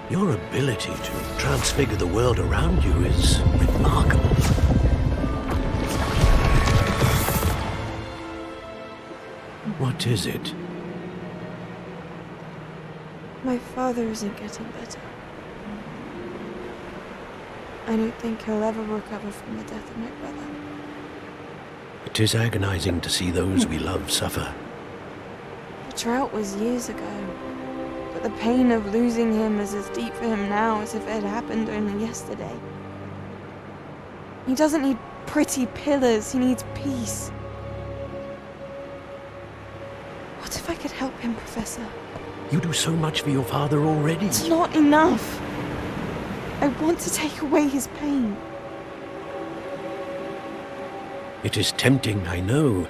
Your ability to transfigure the world around you is remarkable. What is it? My father isn't getting better. I don't think he'll ever recover from the death of my brother. It is agonizing to see those we love suffer. The drought was years ago, but the pain of losing him is as deep for him now as if it had happened only yesterday. He doesn't need pretty pillars, he needs peace. What if I could help him, Professor? You do so much for your father already. It's not enough. I want to take away his pain. It is tempting, I know,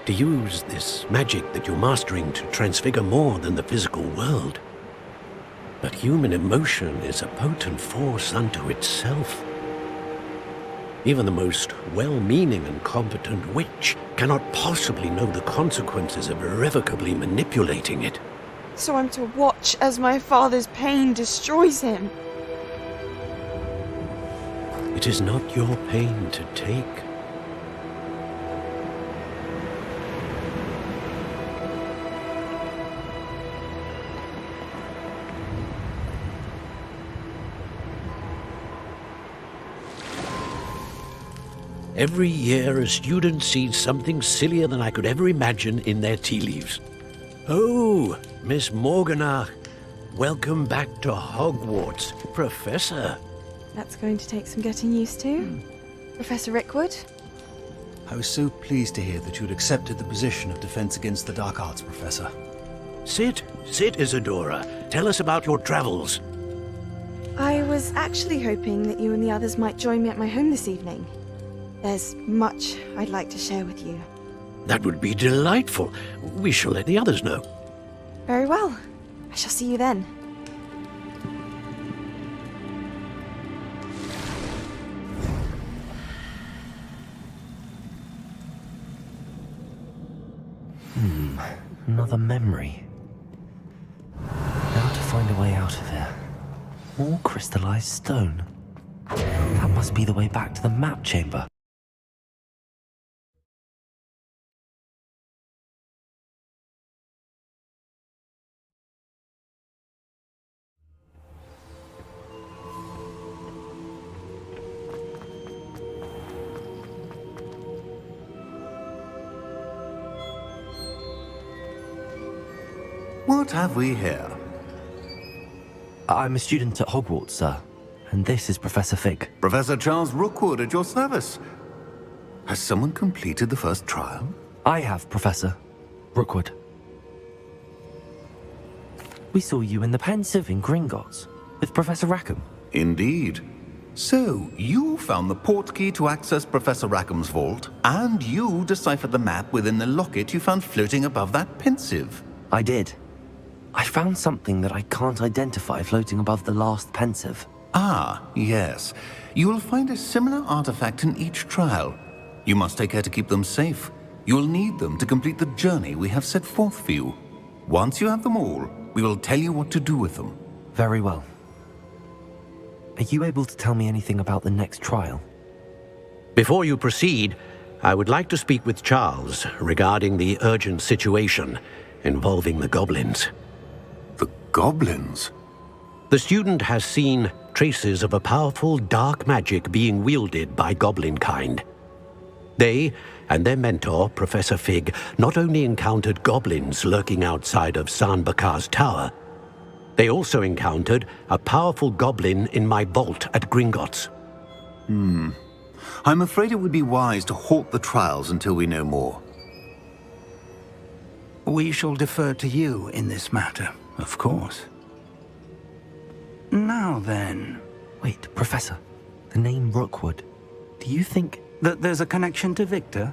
to use this magic that you're mastering to transfigure more than the physical world. But human emotion is a potent force unto itself. Even the most well-meaning and competent witch cannot possibly know the consequences of irrevocably manipulating it. So I'm to watch as my father's pain destroys him. It is not your pain to take. Every year, a student sees something sillier than I could ever imagine in their tea leaves. Oh, Miss Morganach, welcome back to Hogwarts, Professor. That's going to take some getting used to. Professor Rickwood? I was so pleased to hear that you'd accepted the position of Defense Against the Dark Arts, Professor. Sit, Isadora. Tell us about your travels. I was actually hoping that you and the others might join me at my home this evening. There's much I'd like to share with you. That would be delightful. We shall let the others know. Very well. I shall see you then. Another memory. Now to find a way out of here. More crystallized stone. That must be the way back to the map chamber. What have we here? I'm a student at Hogwarts, sir. And this is Professor Fig. Professor Charles Rookwood at your service. Has someone completed the first trial? I have, Professor Rookwood. We saw you in the Pensive in Gringotts with Professor Rackham. Indeed. So, you found the portkey to access Professor Rackham's vault, and you deciphered the map within the locket you found floating above that Pensive. I did. I found something that I can't identify floating above the last Pensive. Ah, yes. You will find a similar artifact in each trial. You must take care to keep them safe. You will need them to complete the journey we have set forth for you. Once you have them all, we will tell you what to do with them. Very well. Are you able to tell me anything about the next trial? Before you proceed, I would like to speak with Charles regarding the urgent situation involving the goblins. The goblins? The student has seen traces of a powerful dark magic being wielded by goblin kind. They and their mentor, Professor Fig, not only encountered goblins lurking outside of San Bakar's tower, they also encountered a powerful goblin in my vault at Gringotts. I'm afraid it would be wise to halt the trials until we know more. We shall defer to you in this matter, of course. Now then... Wait, Professor. The name Rookwood. Do you think... that there's a connection to Victor?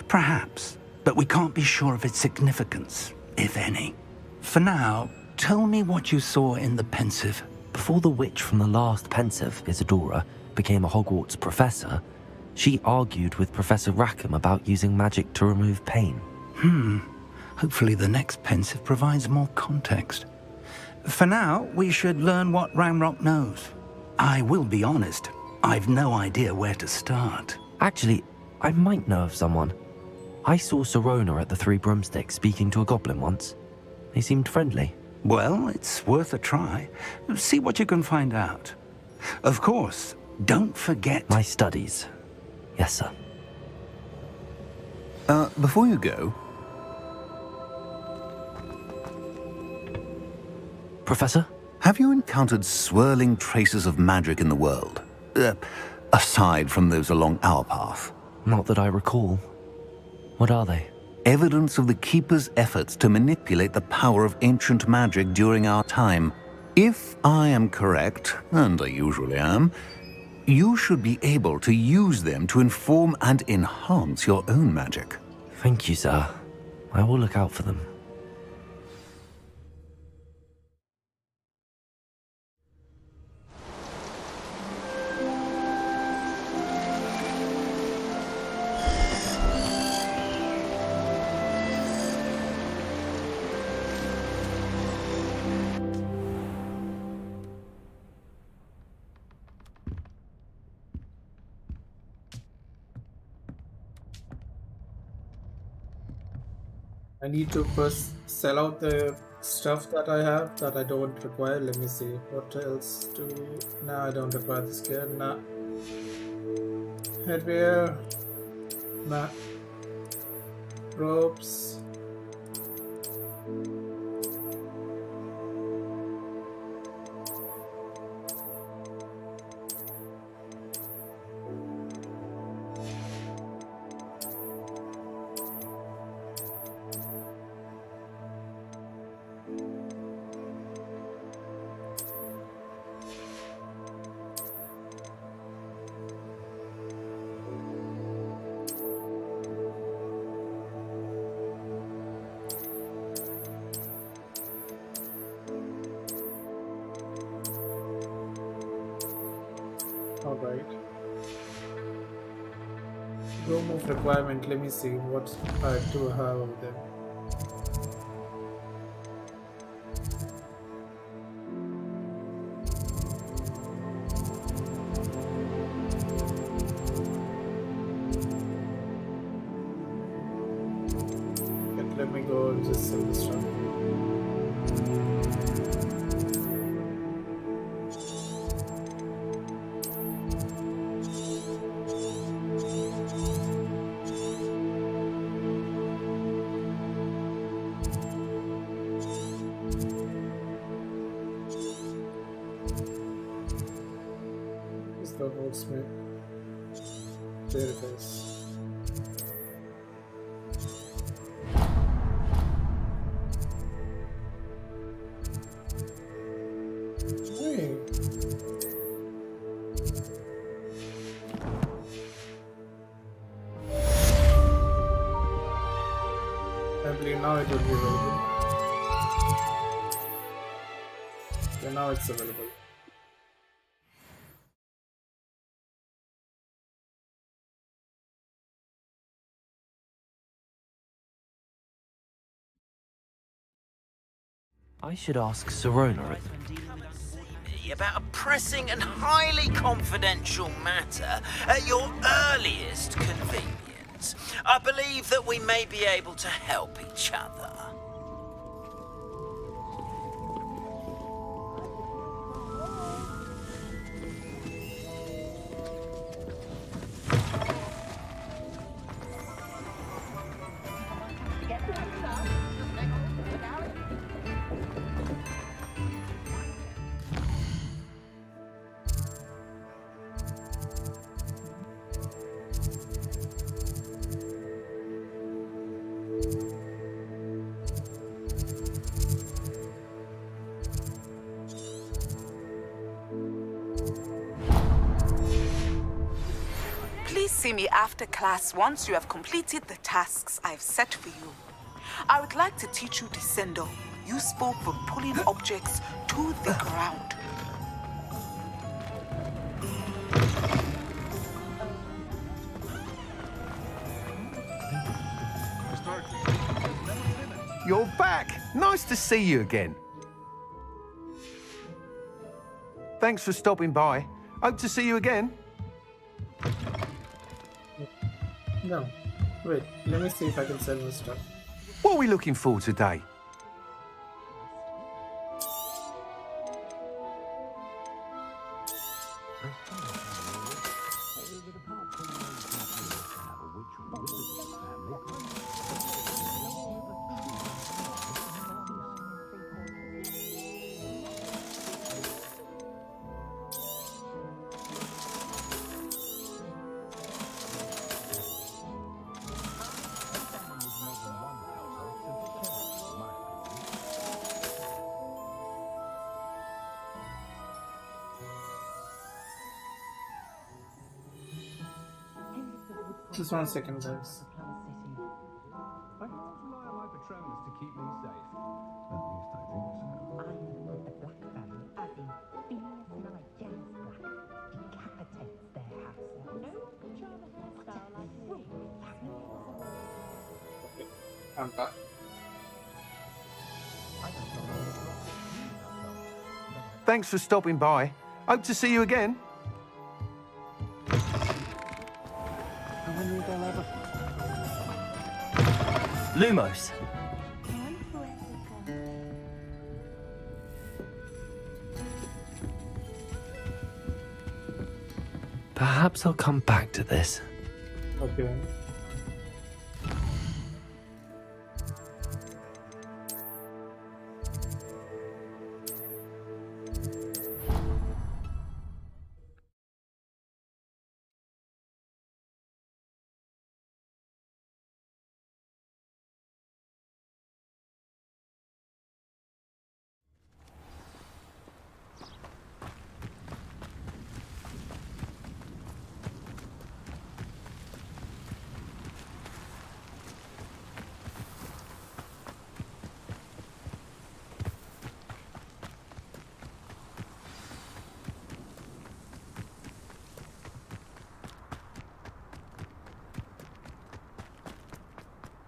Perhaps, but we can't be sure of its significance, if any. For now, tell me what you saw in the Pensive. Before the witch from the last Pensive, Isadora, became a Hogwarts professor, she argued with Professor Rackham about using magic to remove pain. Hopefully the next Pensive provides more context. For now, we should learn what Ranrock knows. I will be honest, I've no idea where to start. Actually, I might know of someone. I saw Serona at the Three Broomsticks speaking to a goblin once. They seemed friendly. Well, it's worth a try. See what you can find out. Of course, don't forget... My studies. Yes, sir. Before you go... Professor? Have you encountered swirling traces of magic in the world? Aside from those along our path? Not that I recall. What are they? Evidence of the Keeper's efforts to manipulate the power of ancient magic during our time. If I am correct, and I usually am, you should be able to use them to inform and enhance your own magic. Thank you, sir. I will look out for them. I need to first sell out the stuff that I have that I don't require. Let me see. What else do... No, I don't require this gear. Nah. Headwear. Nah. Ropes. Alright. Room of requirement, let me see what I do have of them. Okay, let me go and just sell this stuff. The goldsmith. There it is. Hey. I believe now it will be available. Yeah, now it's available. I should ask Serona. About a pressing and highly confidential matter at your earliest convenience. I believe that we may be able to help each other. Please see me after class once you have completed the tasks I've set for you. I would like to teach you Descendo, useful for pulling objects to the ground. You're back! Nice to see you again. Thanks for stopping by. Hope to see you again. No. Wait, let me see if I can sell this stuff. What are we looking for today? Just 1 second, guys. I'm back. Thanks for stopping by. Hope to see you again. Lumos, Perhaps I'll come back to this. Okay.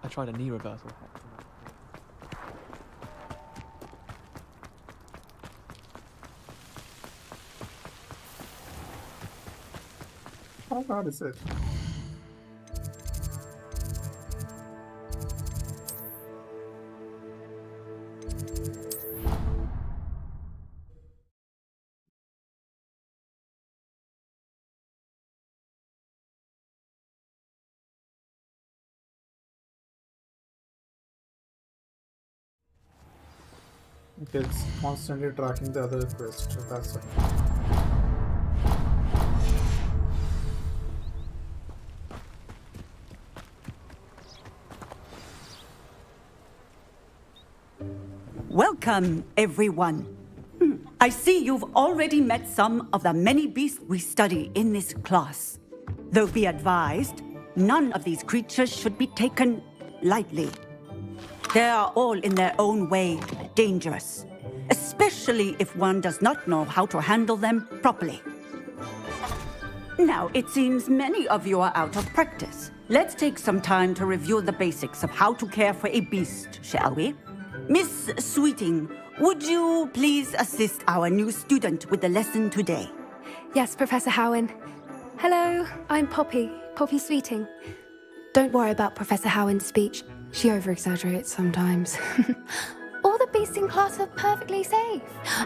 I tried a knee reversal hack. How hard is it? Okay, it's constantly tracking the other quest. That's it. Welcome, everyone. I see you've already met some of the many beasts we study in this class. Though be advised, none of these creatures should be taken lightly. They are all in their own way dangerous, especially if one does not know how to handle them properly. Now, it seems many of you are out of practice. Let's take some time to review the basics of how to care for a beast, shall we? Miss Sweeting, would you please assist our new student with the lesson today? Yes, Professor Howen. Hello, I'm Poppy Sweeting. Don't worry about Professor Howen's speech. She over-exaggerates sometimes. All the beasts in class are perfectly safe.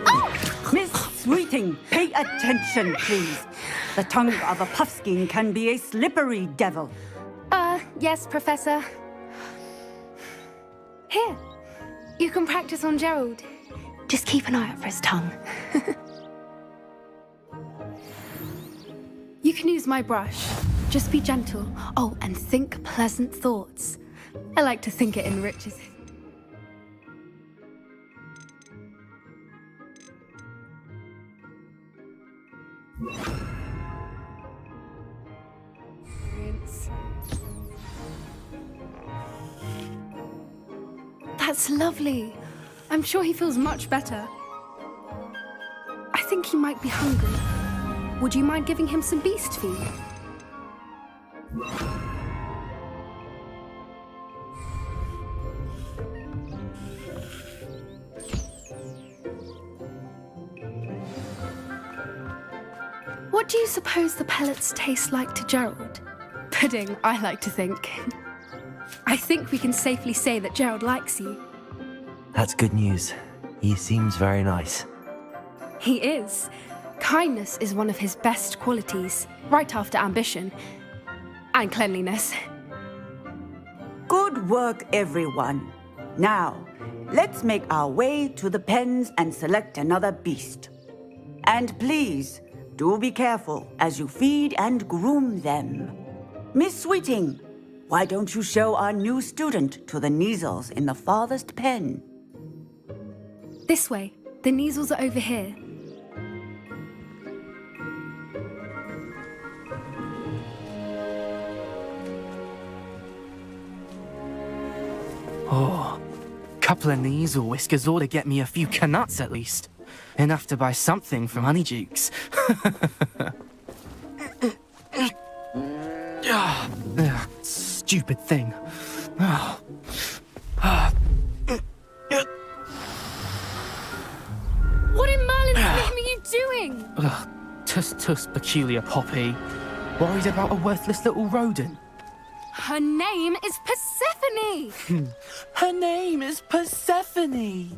Oh! Miss Sweeting, pay attention, please. The tongue of a puffskein can be a slippery devil. Yes, Professor. Here, you can practice on Gerald. Just keep an eye out for his tongue. You can use my brush. Just be gentle. Oh, and think pleasant thoughts. I like to think it enriches it. That's lovely. I'm sure he feels much better. I think he might be hungry. Would you mind giving him some beast feed? What do you suppose the pellets taste like to Gerald? Pudding, I like to think. I think we can safely say that Gerald likes you. That's good news. He seems very nice. He is. Kindness is one of his best qualities, right after ambition. And cleanliness. Good work, everyone. Now, let's make our way to the pens and select another beast. And please, do be careful as you feed and groom them. Miss Sweeting, why don't you show our new student to the Kneazles in the farthest pen? This way. The Kneazles are over here. Oh, couple of Kneazle whiskers ought to get me a few canuts at least. Enough to buy something from Honeydukes. Stupid thing. What in Merlin's name are you doing? Tuss, peculiar Poppy. Worried about a worthless little rodent. Her name is Persephone! Her name is Persephone!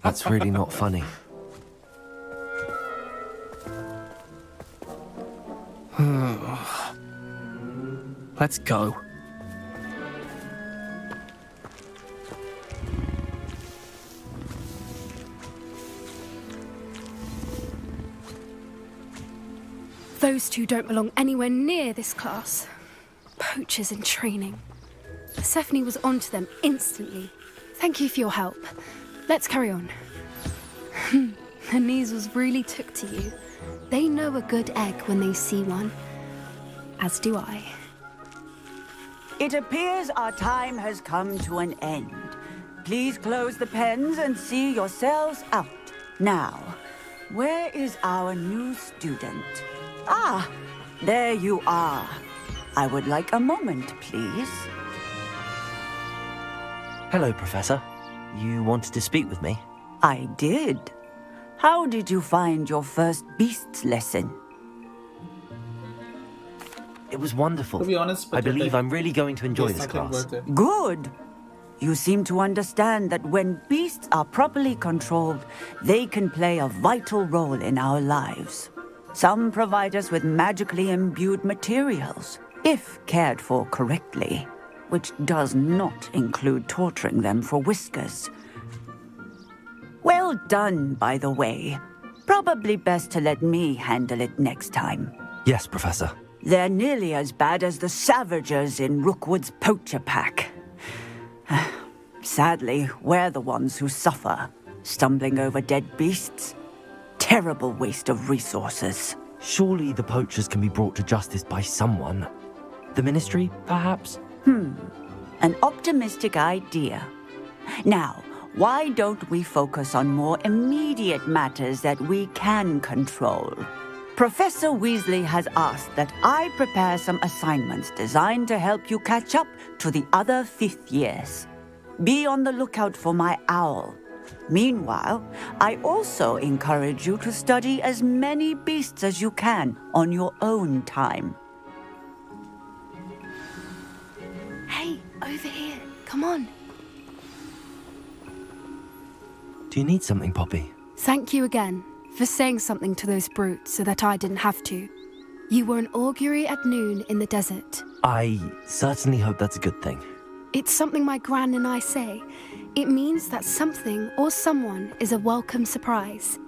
That's really not funny. Let's go. Those two don't belong anywhere near this class. Poachers in training. Persephone was onto them instantly. Thank you for your help. Let's carry on. The measles really took to you. They know a good egg when they see one. As do I. It appears our time has come to an end. Please close the pens and see yourselves out. Now, where is our new student? Ah, there you are. I would like a moment, please. Hello, Professor. You wanted to speak with me? I did. How did you find your first beasts lesson? It was wonderful. To be honest, I believe I'm really going to enjoy this class. Good. You seem to understand that when beasts are properly controlled, they can play a vital role in our lives. Some provide us with magically imbued materials, if cared for correctly, which does not include torturing them for whiskers. Well done, by the way. Probably best to let me handle it next time. Yes, Professor. They're nearly as bad as the Savagers in Rookwood's poacher pack. Sadly, we're the ones who suffer, stumbling over dead beasts. Terrible waste of resources. Surely the poachers can be brought to justice by someone. The Ministry, perhaps? An optimistic idea. Now, why don't we focus on more immediate matters that we can control? Professor Weasley has asked that I prepare some assignments designed to help you catch up to the other 5th years. Be on the lookout for my owl. Meanwhile, I also encourage you to study as many beasts as you can on your own time. Hey, over here. Come on. Do you need something, Poppy? Thank you again for saying something to those brutes so that I didn't have to. You were an augury at noon in the desert. I certainly hope that's a good thing. It's something my gran and I say. It means that something or someone is a welcome surprise.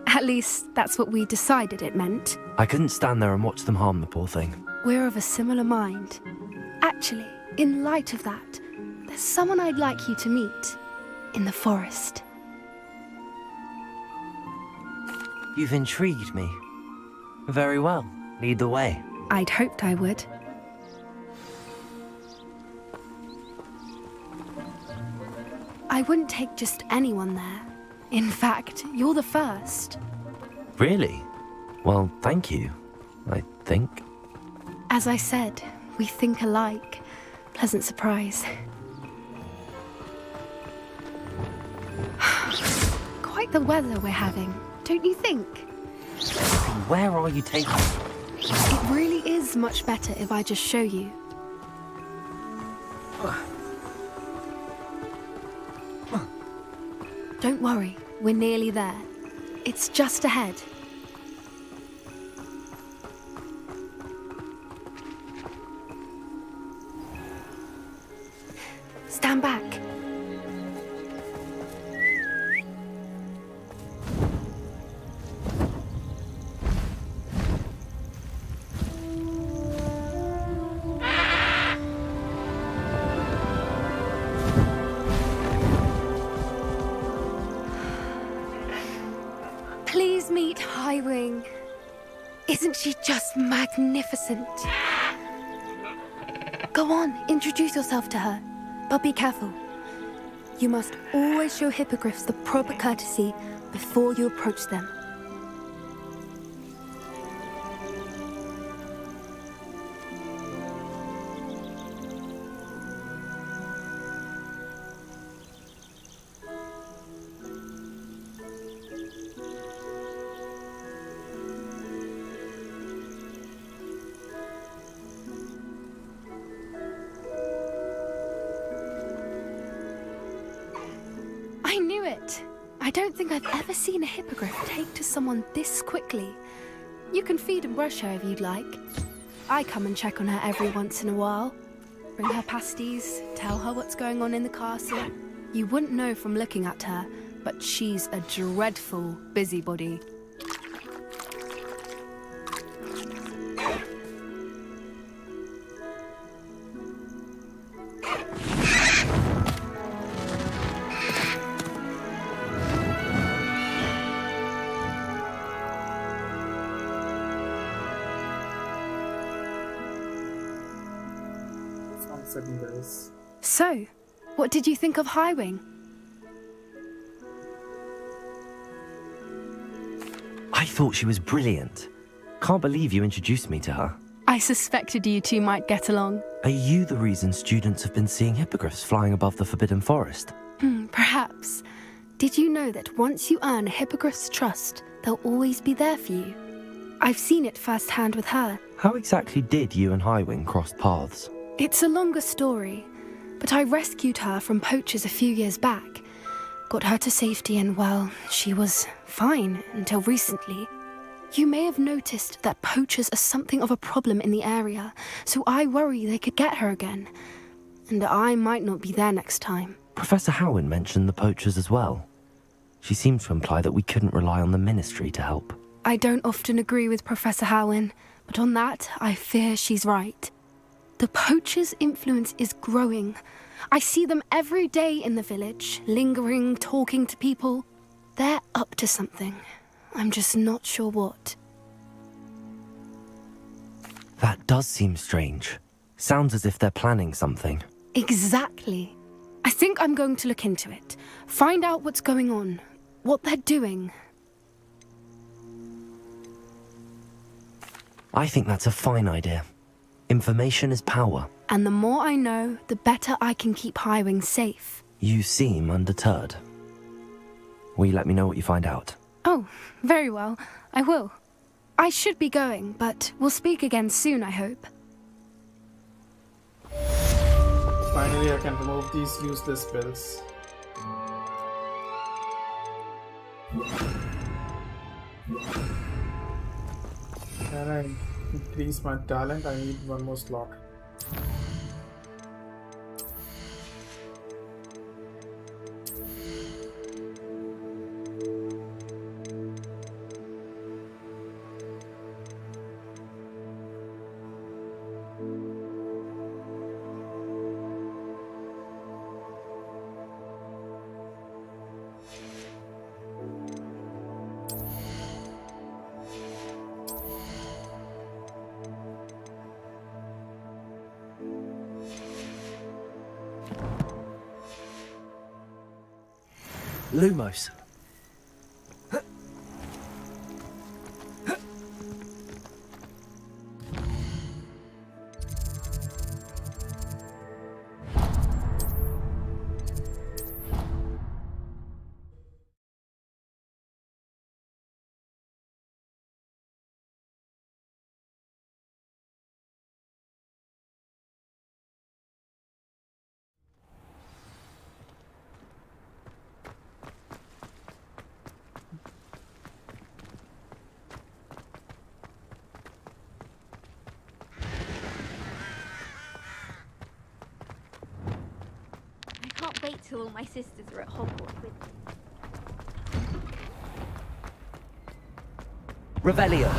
At least, that's what we decided it meant. I couldn't stand there and watch them harm the poor thing. We're of a similar mind. Actually, in light of that, there's someone I'd like you to meet. In the forest. You've intrigued me. Very well. Lead the way. I'd hoped I would. I wouldn't take just anyone there. In fact, you're the first. Really? Well, thank you, I think. As I said, we think alike. Pleasant surprise. Quite the weather we're having, don't you think? Where are you taking me? It really is much better if I just show you. Don't worry, we're nearly there. It's just ahead. Stand back. Please meet Highwing. Isn't she just magnificent? Go on, introduce yourself to her. But be careful. You must always show hippogriffs the proper courtesy before you approach them. I knew it! I don't think I've ever seen a hippogriff take to someone this quickly. You can feed and brush her if you'd like. I come and check on her every once in a while. Bring her pasties, tell her what's going on in the castle. You wouldn't know from looking at her, but she's a dreadful busybody. So, what did you think of Highwing? I thought she was brilliant. Can't believe you introduced me to her. I suspected you two might get along. Are you the reason students have been seeing hippogriffs flying above the Forbidden Forest? Perhaps. Did you know that once you earn a hippogriff's trust, they'll always be there for you? I've seen it firsthand with her. How exactly did you and Highwing cross paths? It's a longer story, but I rescued her from poachers a few years back. Got her to safety and, well, she was fine until recently. You may have noticed that poachers are something of a problem in the area, so I worry they could get her again. And I might not be there next time. Professor Howin mentioned the poachers as well. She seemed to imply that we couldn't rely on the Ministry to help. I don't often agree with Professor Howin, but on that, I fear she's right. The poachers' influence is growing. I see them every day in the village, lingering, talking to people. They're up to something. I'm just not sure what. That does seem strange. Sounds as if they're planning something. Exactly. I think I'm going to look into it. Find out what's going on, what they're doing. I think that's a fine idea. Information is power. And the more I know, the better I can keep Highwing safe. You seem undeterred. Will you let me know what you find out? Oh, very well. I will. I should be going, but we'll speak again soon, I hope. Finally, I can remove these useless spells. Can I increase my talent? I need one more slot. Lumos. I can't wait till all my sisters are at Hogwarts with me. Revelio.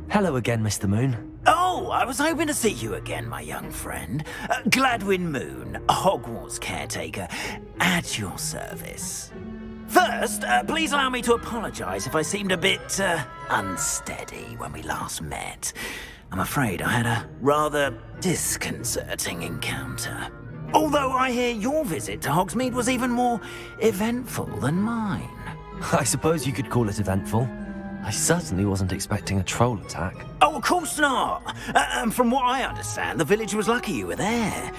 Hello again, Mr. Moon. Oh, Well, I was hoping to see you again, my young friend. Gladwin Moon, Hogwarts caretaker, at your service. First, please allow me to apologize if I seemed a bit unsteady when we last met. I'm afraid I had a rather disconcerting encounter. Although I hear your visit to Hogsmeade was even more eventful than mine. I suppose you could call it eventful. I certainly wasn't expecting a troll attack. Oh, of course not. From what I understand, the village was lucky you were there.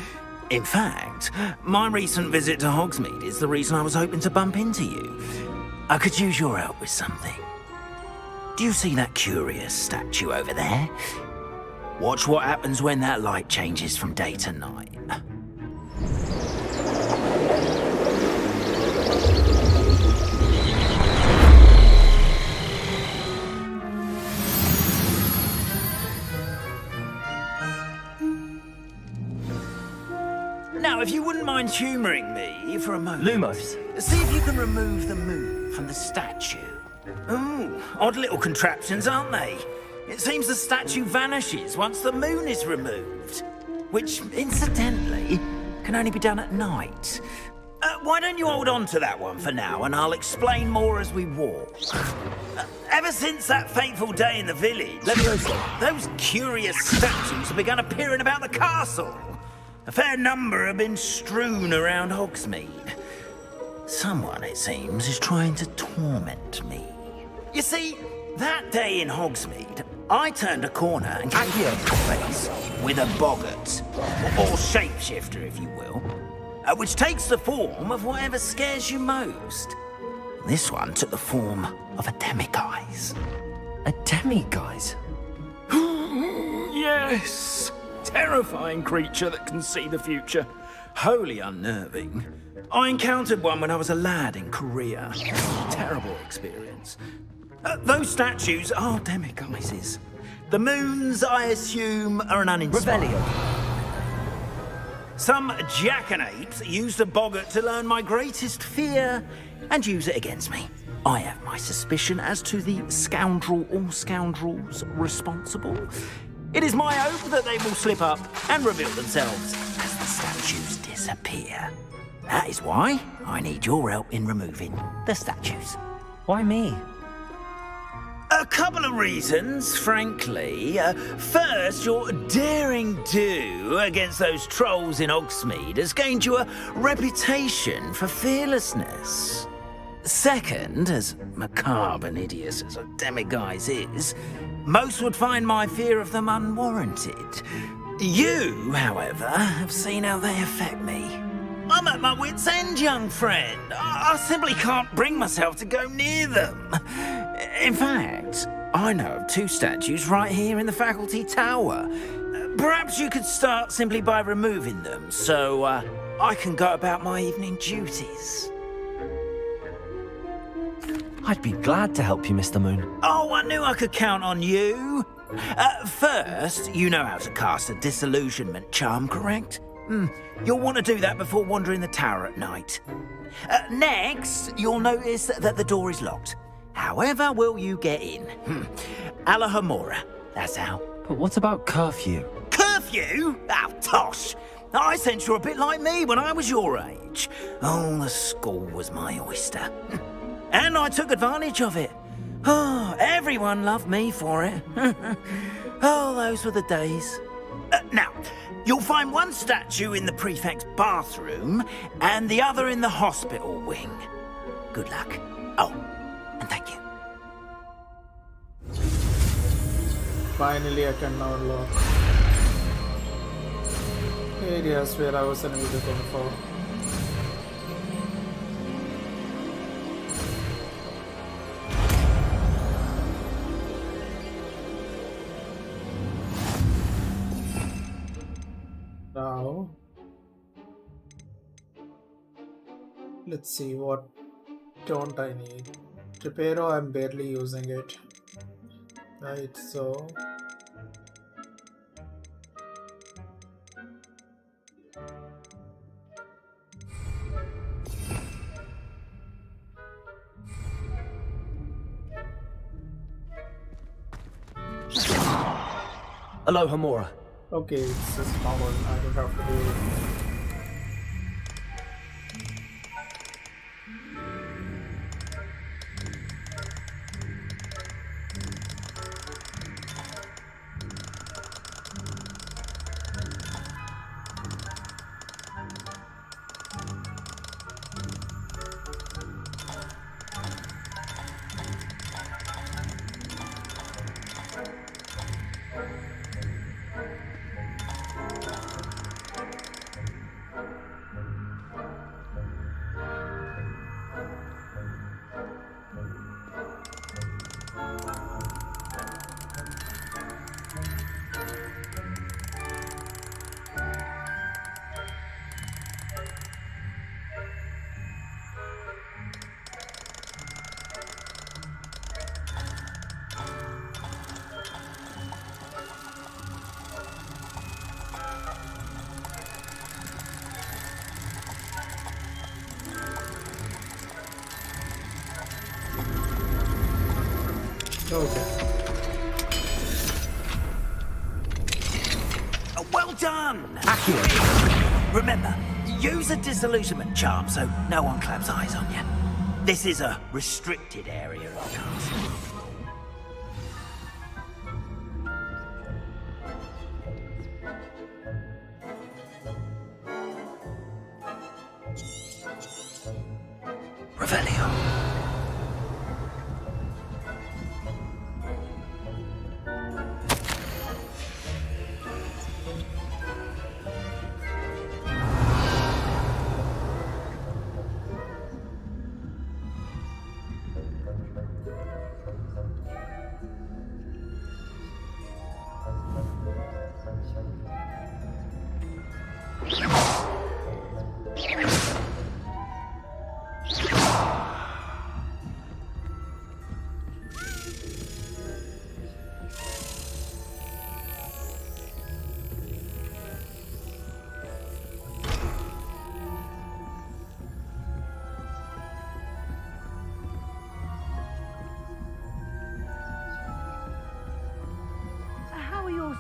In fact, my recent visit to Hogsmeade is the reason I was hoping to bump into you. I could use your help with something. Do you see that curious statue over there? Watch what happens when that light changes from day to night. Now, if you wouldn't mind humouring me for a moment. Lumos. See if you can remove the moon from the statue. Ooh, odd little contraptions, aren't they? It seems the statue vanishes once the moon is removed. Which, incidentally, can only be done at night. Why don't you hold on to that one for now, and I'll explain more as we walk. Ever since that fateful day in the village, those curious statues have begun appearing about the castle. A fair number have been strewn around Hogsmeade. Someone, it seems, is trying to torment me. You see, that day in Hogsmeade, I turned a corner and came face with a boggart, or shapeshifter, if you will, which takes the form of whatever scares you most. This one took the form of a demiguise. A demiguise? Yes! Terrifying creature that can see the future. Wholly unnerving. I encountered one when I was a lad in Korea. Terrible experience. Those statues are demiguises. The moons, I assume, are an uninspired. Some jackanapes used a boggart to learn my greatest fear and use it against me. I have my suspicion as to the scoundrel or scoundrels responsible. It is my hope that they will slip up and reveal themselves as the statues disappear. That is why I need your help in removing the statues. Why me? A couple of reasons, frankly. First, your daring do against those trolls in Hogsmeade has gained you a reputation for fearlessness. Second, as macabre and hideous as a demiguise is, most would find my fear of them unwarranted. You, however, have seen how they affect me. I'm at my wit's end, young friend. I simply can't bring myself to go near them. In fact, I know of two statues right here in the faculty tower. Perhaps you could start simply by removing them, so I can go about my evening duties. I'd be glad to help you, Mr. Moon. Oh, I knew I could count on you. First, you know how to cast a disillusionment charm, correct? You'll want to do that before wandering the tower at night. Next, you'll notice that the door is locked. However will you get in? Alahomora, that's how. But what about curfew? Curfew? Oh, tosh. I sense you're a bit like me when I was your age. Oh, the school was my oyster. And I took advantage of it. Oh, everyone loved me for it. Oh, those were the days. Now, you'll find one statue in the prefect's bathroom and the other in the hospital wing. Good luck. Oh, and thank you. Finally, I can now unlock areas where I was unable to go before. Now, let's see, what don't I need? Reparo, I'm barely using it. Right, so Aloha Mora. Okay, it's just normal. I don't have to do it. Okay. Well done! Accurate. Remember, use a disillusionment charm so no one claps eyes on you. This is a restricted area of the castle. Revelio.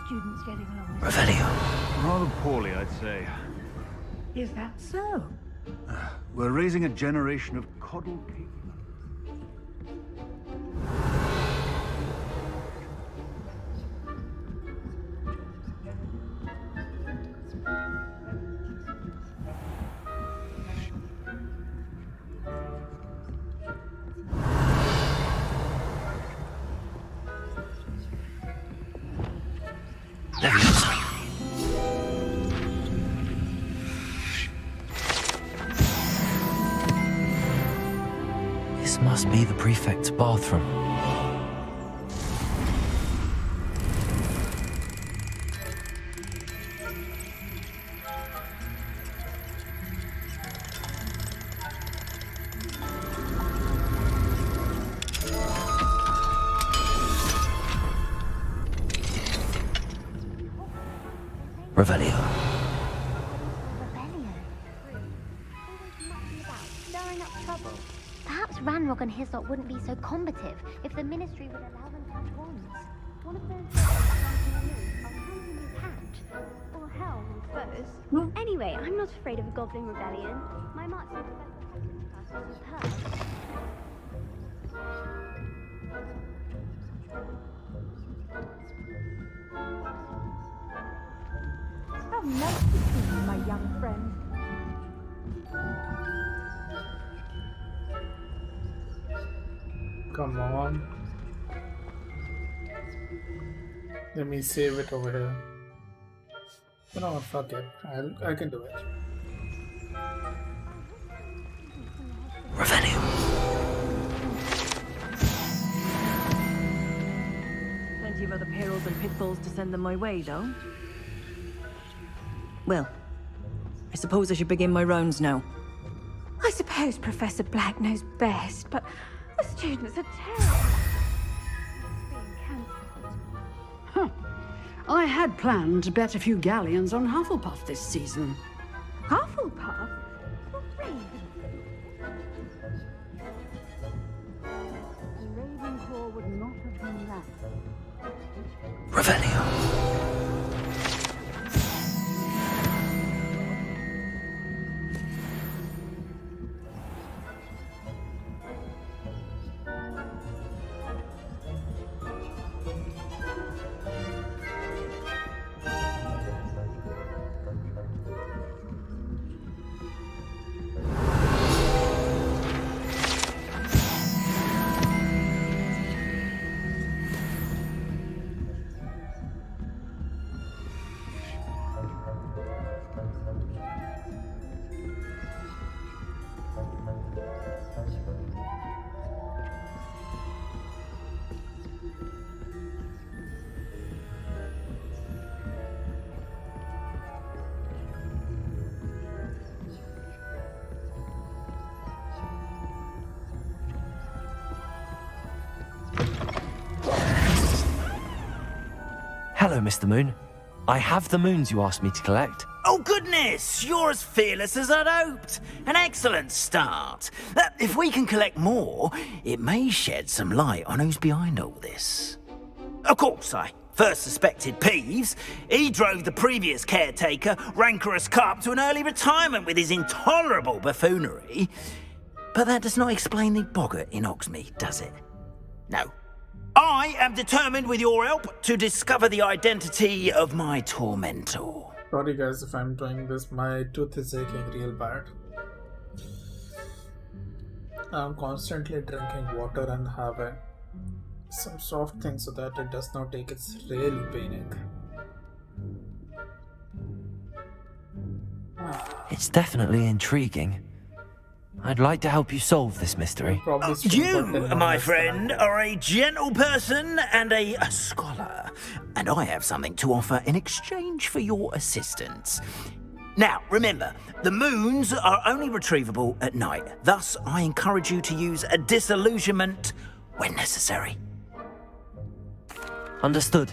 Students getting along? Revelio. Rather poorly, I'd say. Is that so? We're raising a generation of coddle people. This must be the prefect's bathroom. Revelio. Stirring up trouble. Perhaps Ranrock and his lot wouldn't be so combative if the Ministry would allow them to touch wands. One of those or hell, I suppose. Anyway, I'm not afraid of a goblin rebellion. My marks in the class are superb. How nice to see you, my young friend. Come on. Let me save it over here. No, fuck it. I can do it. Revelio. Plenty of other perils and pitfalls to send them my way, though. Well, I suppose I should begin my rounds now. I suppose Professor Black knows best, but the students are terrible. Huh. I had planned to bet a few galleons on Hufflepuff this season. Hufflepuff? Ravenclaw would not have done that. Revelio. Hello, Mr. Moon. I have the moons you asked me to collect. Oh, goodness! You're as fearless as I'd hoped. An excellent start. If we can collect more, it may shed some light on who's behind all this. Of course, I first suspected Peeves. He drove the previous caretaker, rancorous carp, to an early retirement with his intolerable buffoonery. But that does not explain the boggart in Hogsmeade, does it? No. I am determined, with your help, to discover the identity of my tormentor. Sorry guys if I'm doing this, my tooth is aching real bad. I'm constantly drinking water and having some soft thing so that it does not ache. It's really paining. It's definitely intriguing. I'd like to help you solve this mystery. You, my friend, are a gentle person and a scholar, and I have something to offer in exchange for your assistance. Now, remember, the moons are only retrievable at night. Thus, I encourage you to use a disillusionment when necessary. Understood.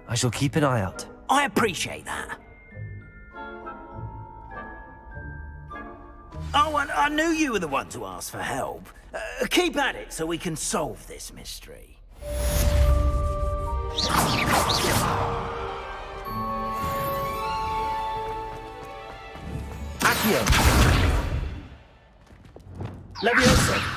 I shall keep an eye out. I appreciate that. Oh, and I knew you were the one to ask for help. Keep at it so we can solve this mystery. Accio! Leviosa!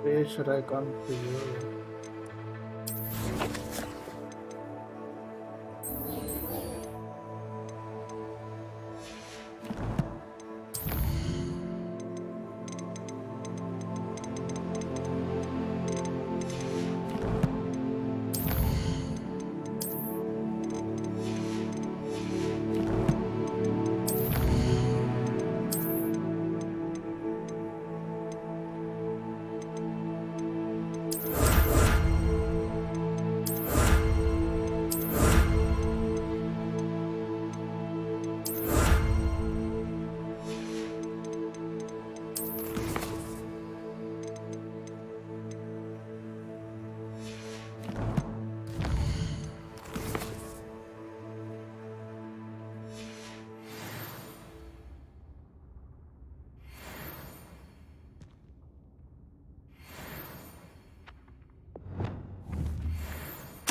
Where should I come to you?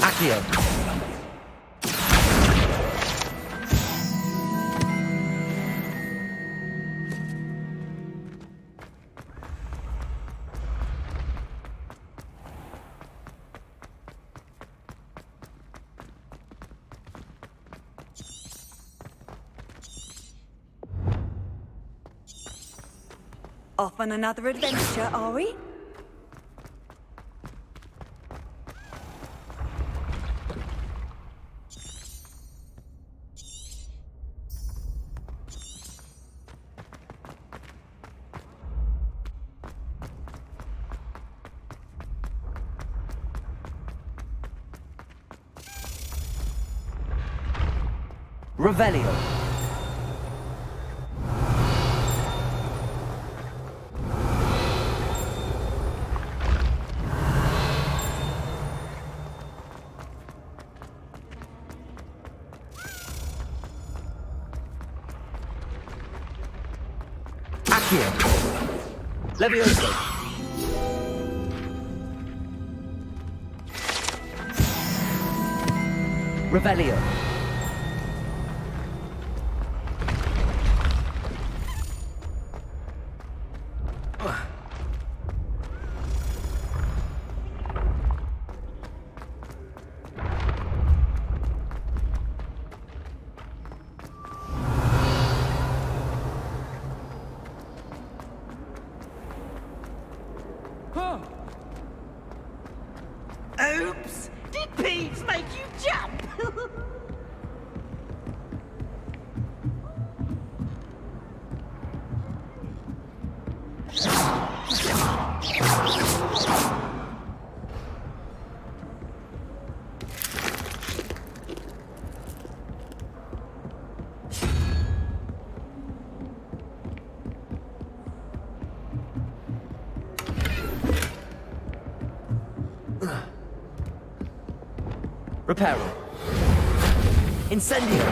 Accio! Off on another adventure, are we? Revelio. Accio. Levioso. Revelio. Oops! Did peas make you jump? Reparo. Incendio.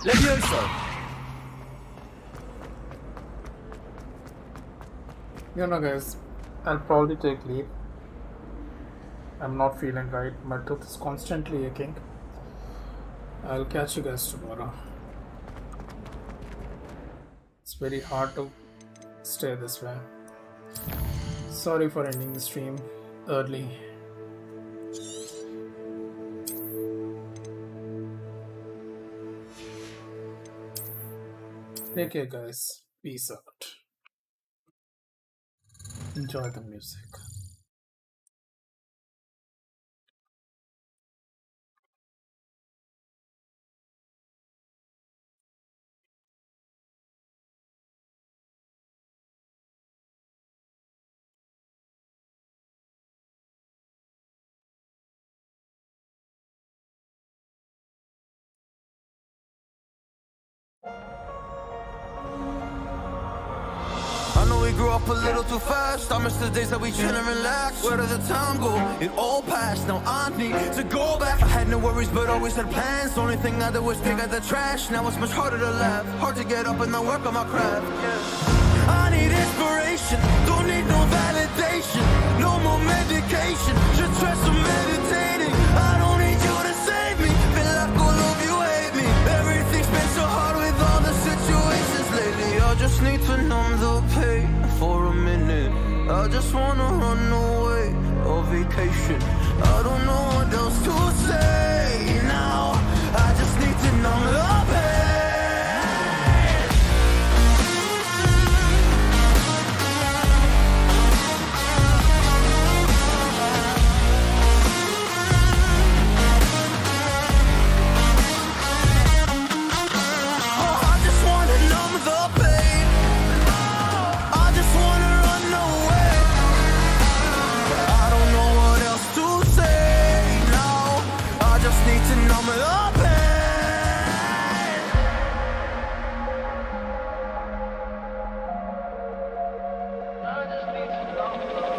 Levioso. You know, guys, I'll probably take leave. I'm not feeling right. My tooth is constantly aching. I'll catch you guys tomorrow. It's very hard to stay this way. Sorry for ending the stream early. Take care, guys. Peace out. Enjoy the music. I know we grew up a little too fast. I miss the days that we chill and relax. Where did the time go? It all passed. Now I need to go back. I had no worries, but always had plans. Only thing I did was pick out the trash. Now it's much harder to laugh. Hard to get up and not work on my craft. I need inspiration. Don't need no validation. No more medication. Just try some meditating. I don't need you to save me. Feel like all of you hate me. Everything's been so hard with all the situations lately. I just need to numb the pain for a minute. I just wanna run away on vacation. I don't know what else to say now. I just need to numb the pain.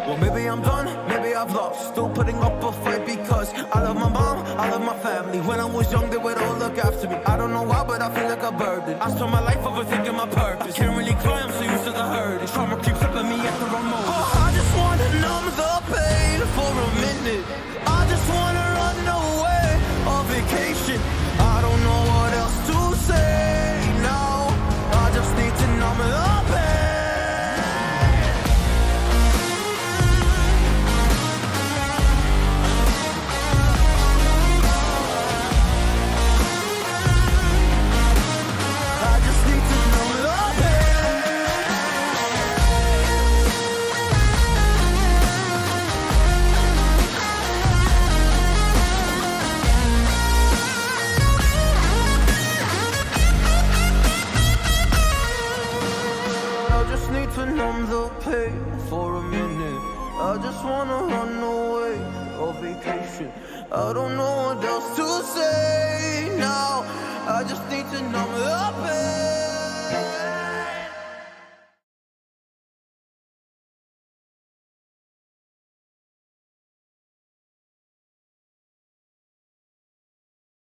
Well, maybe I'm done, maybe I've lost. Still putting up a fight because I love my mom, I love my family. When I was young, they would all look after me. I don't know why, but I feel like a burden. I spent my life overthinking my purpose. Can't really cry, I'm so used to the hurt. Trauma keeps flipping me at the wrong moment. Oh, I just wanna numb the pain for a minute. I just wanna run away on vacation. I don't know what else to say now. I just need to numb the pain. numb the pain for a minute. I just wanna run away on vacation. I don't know what else to say now. I just need to numb the pain.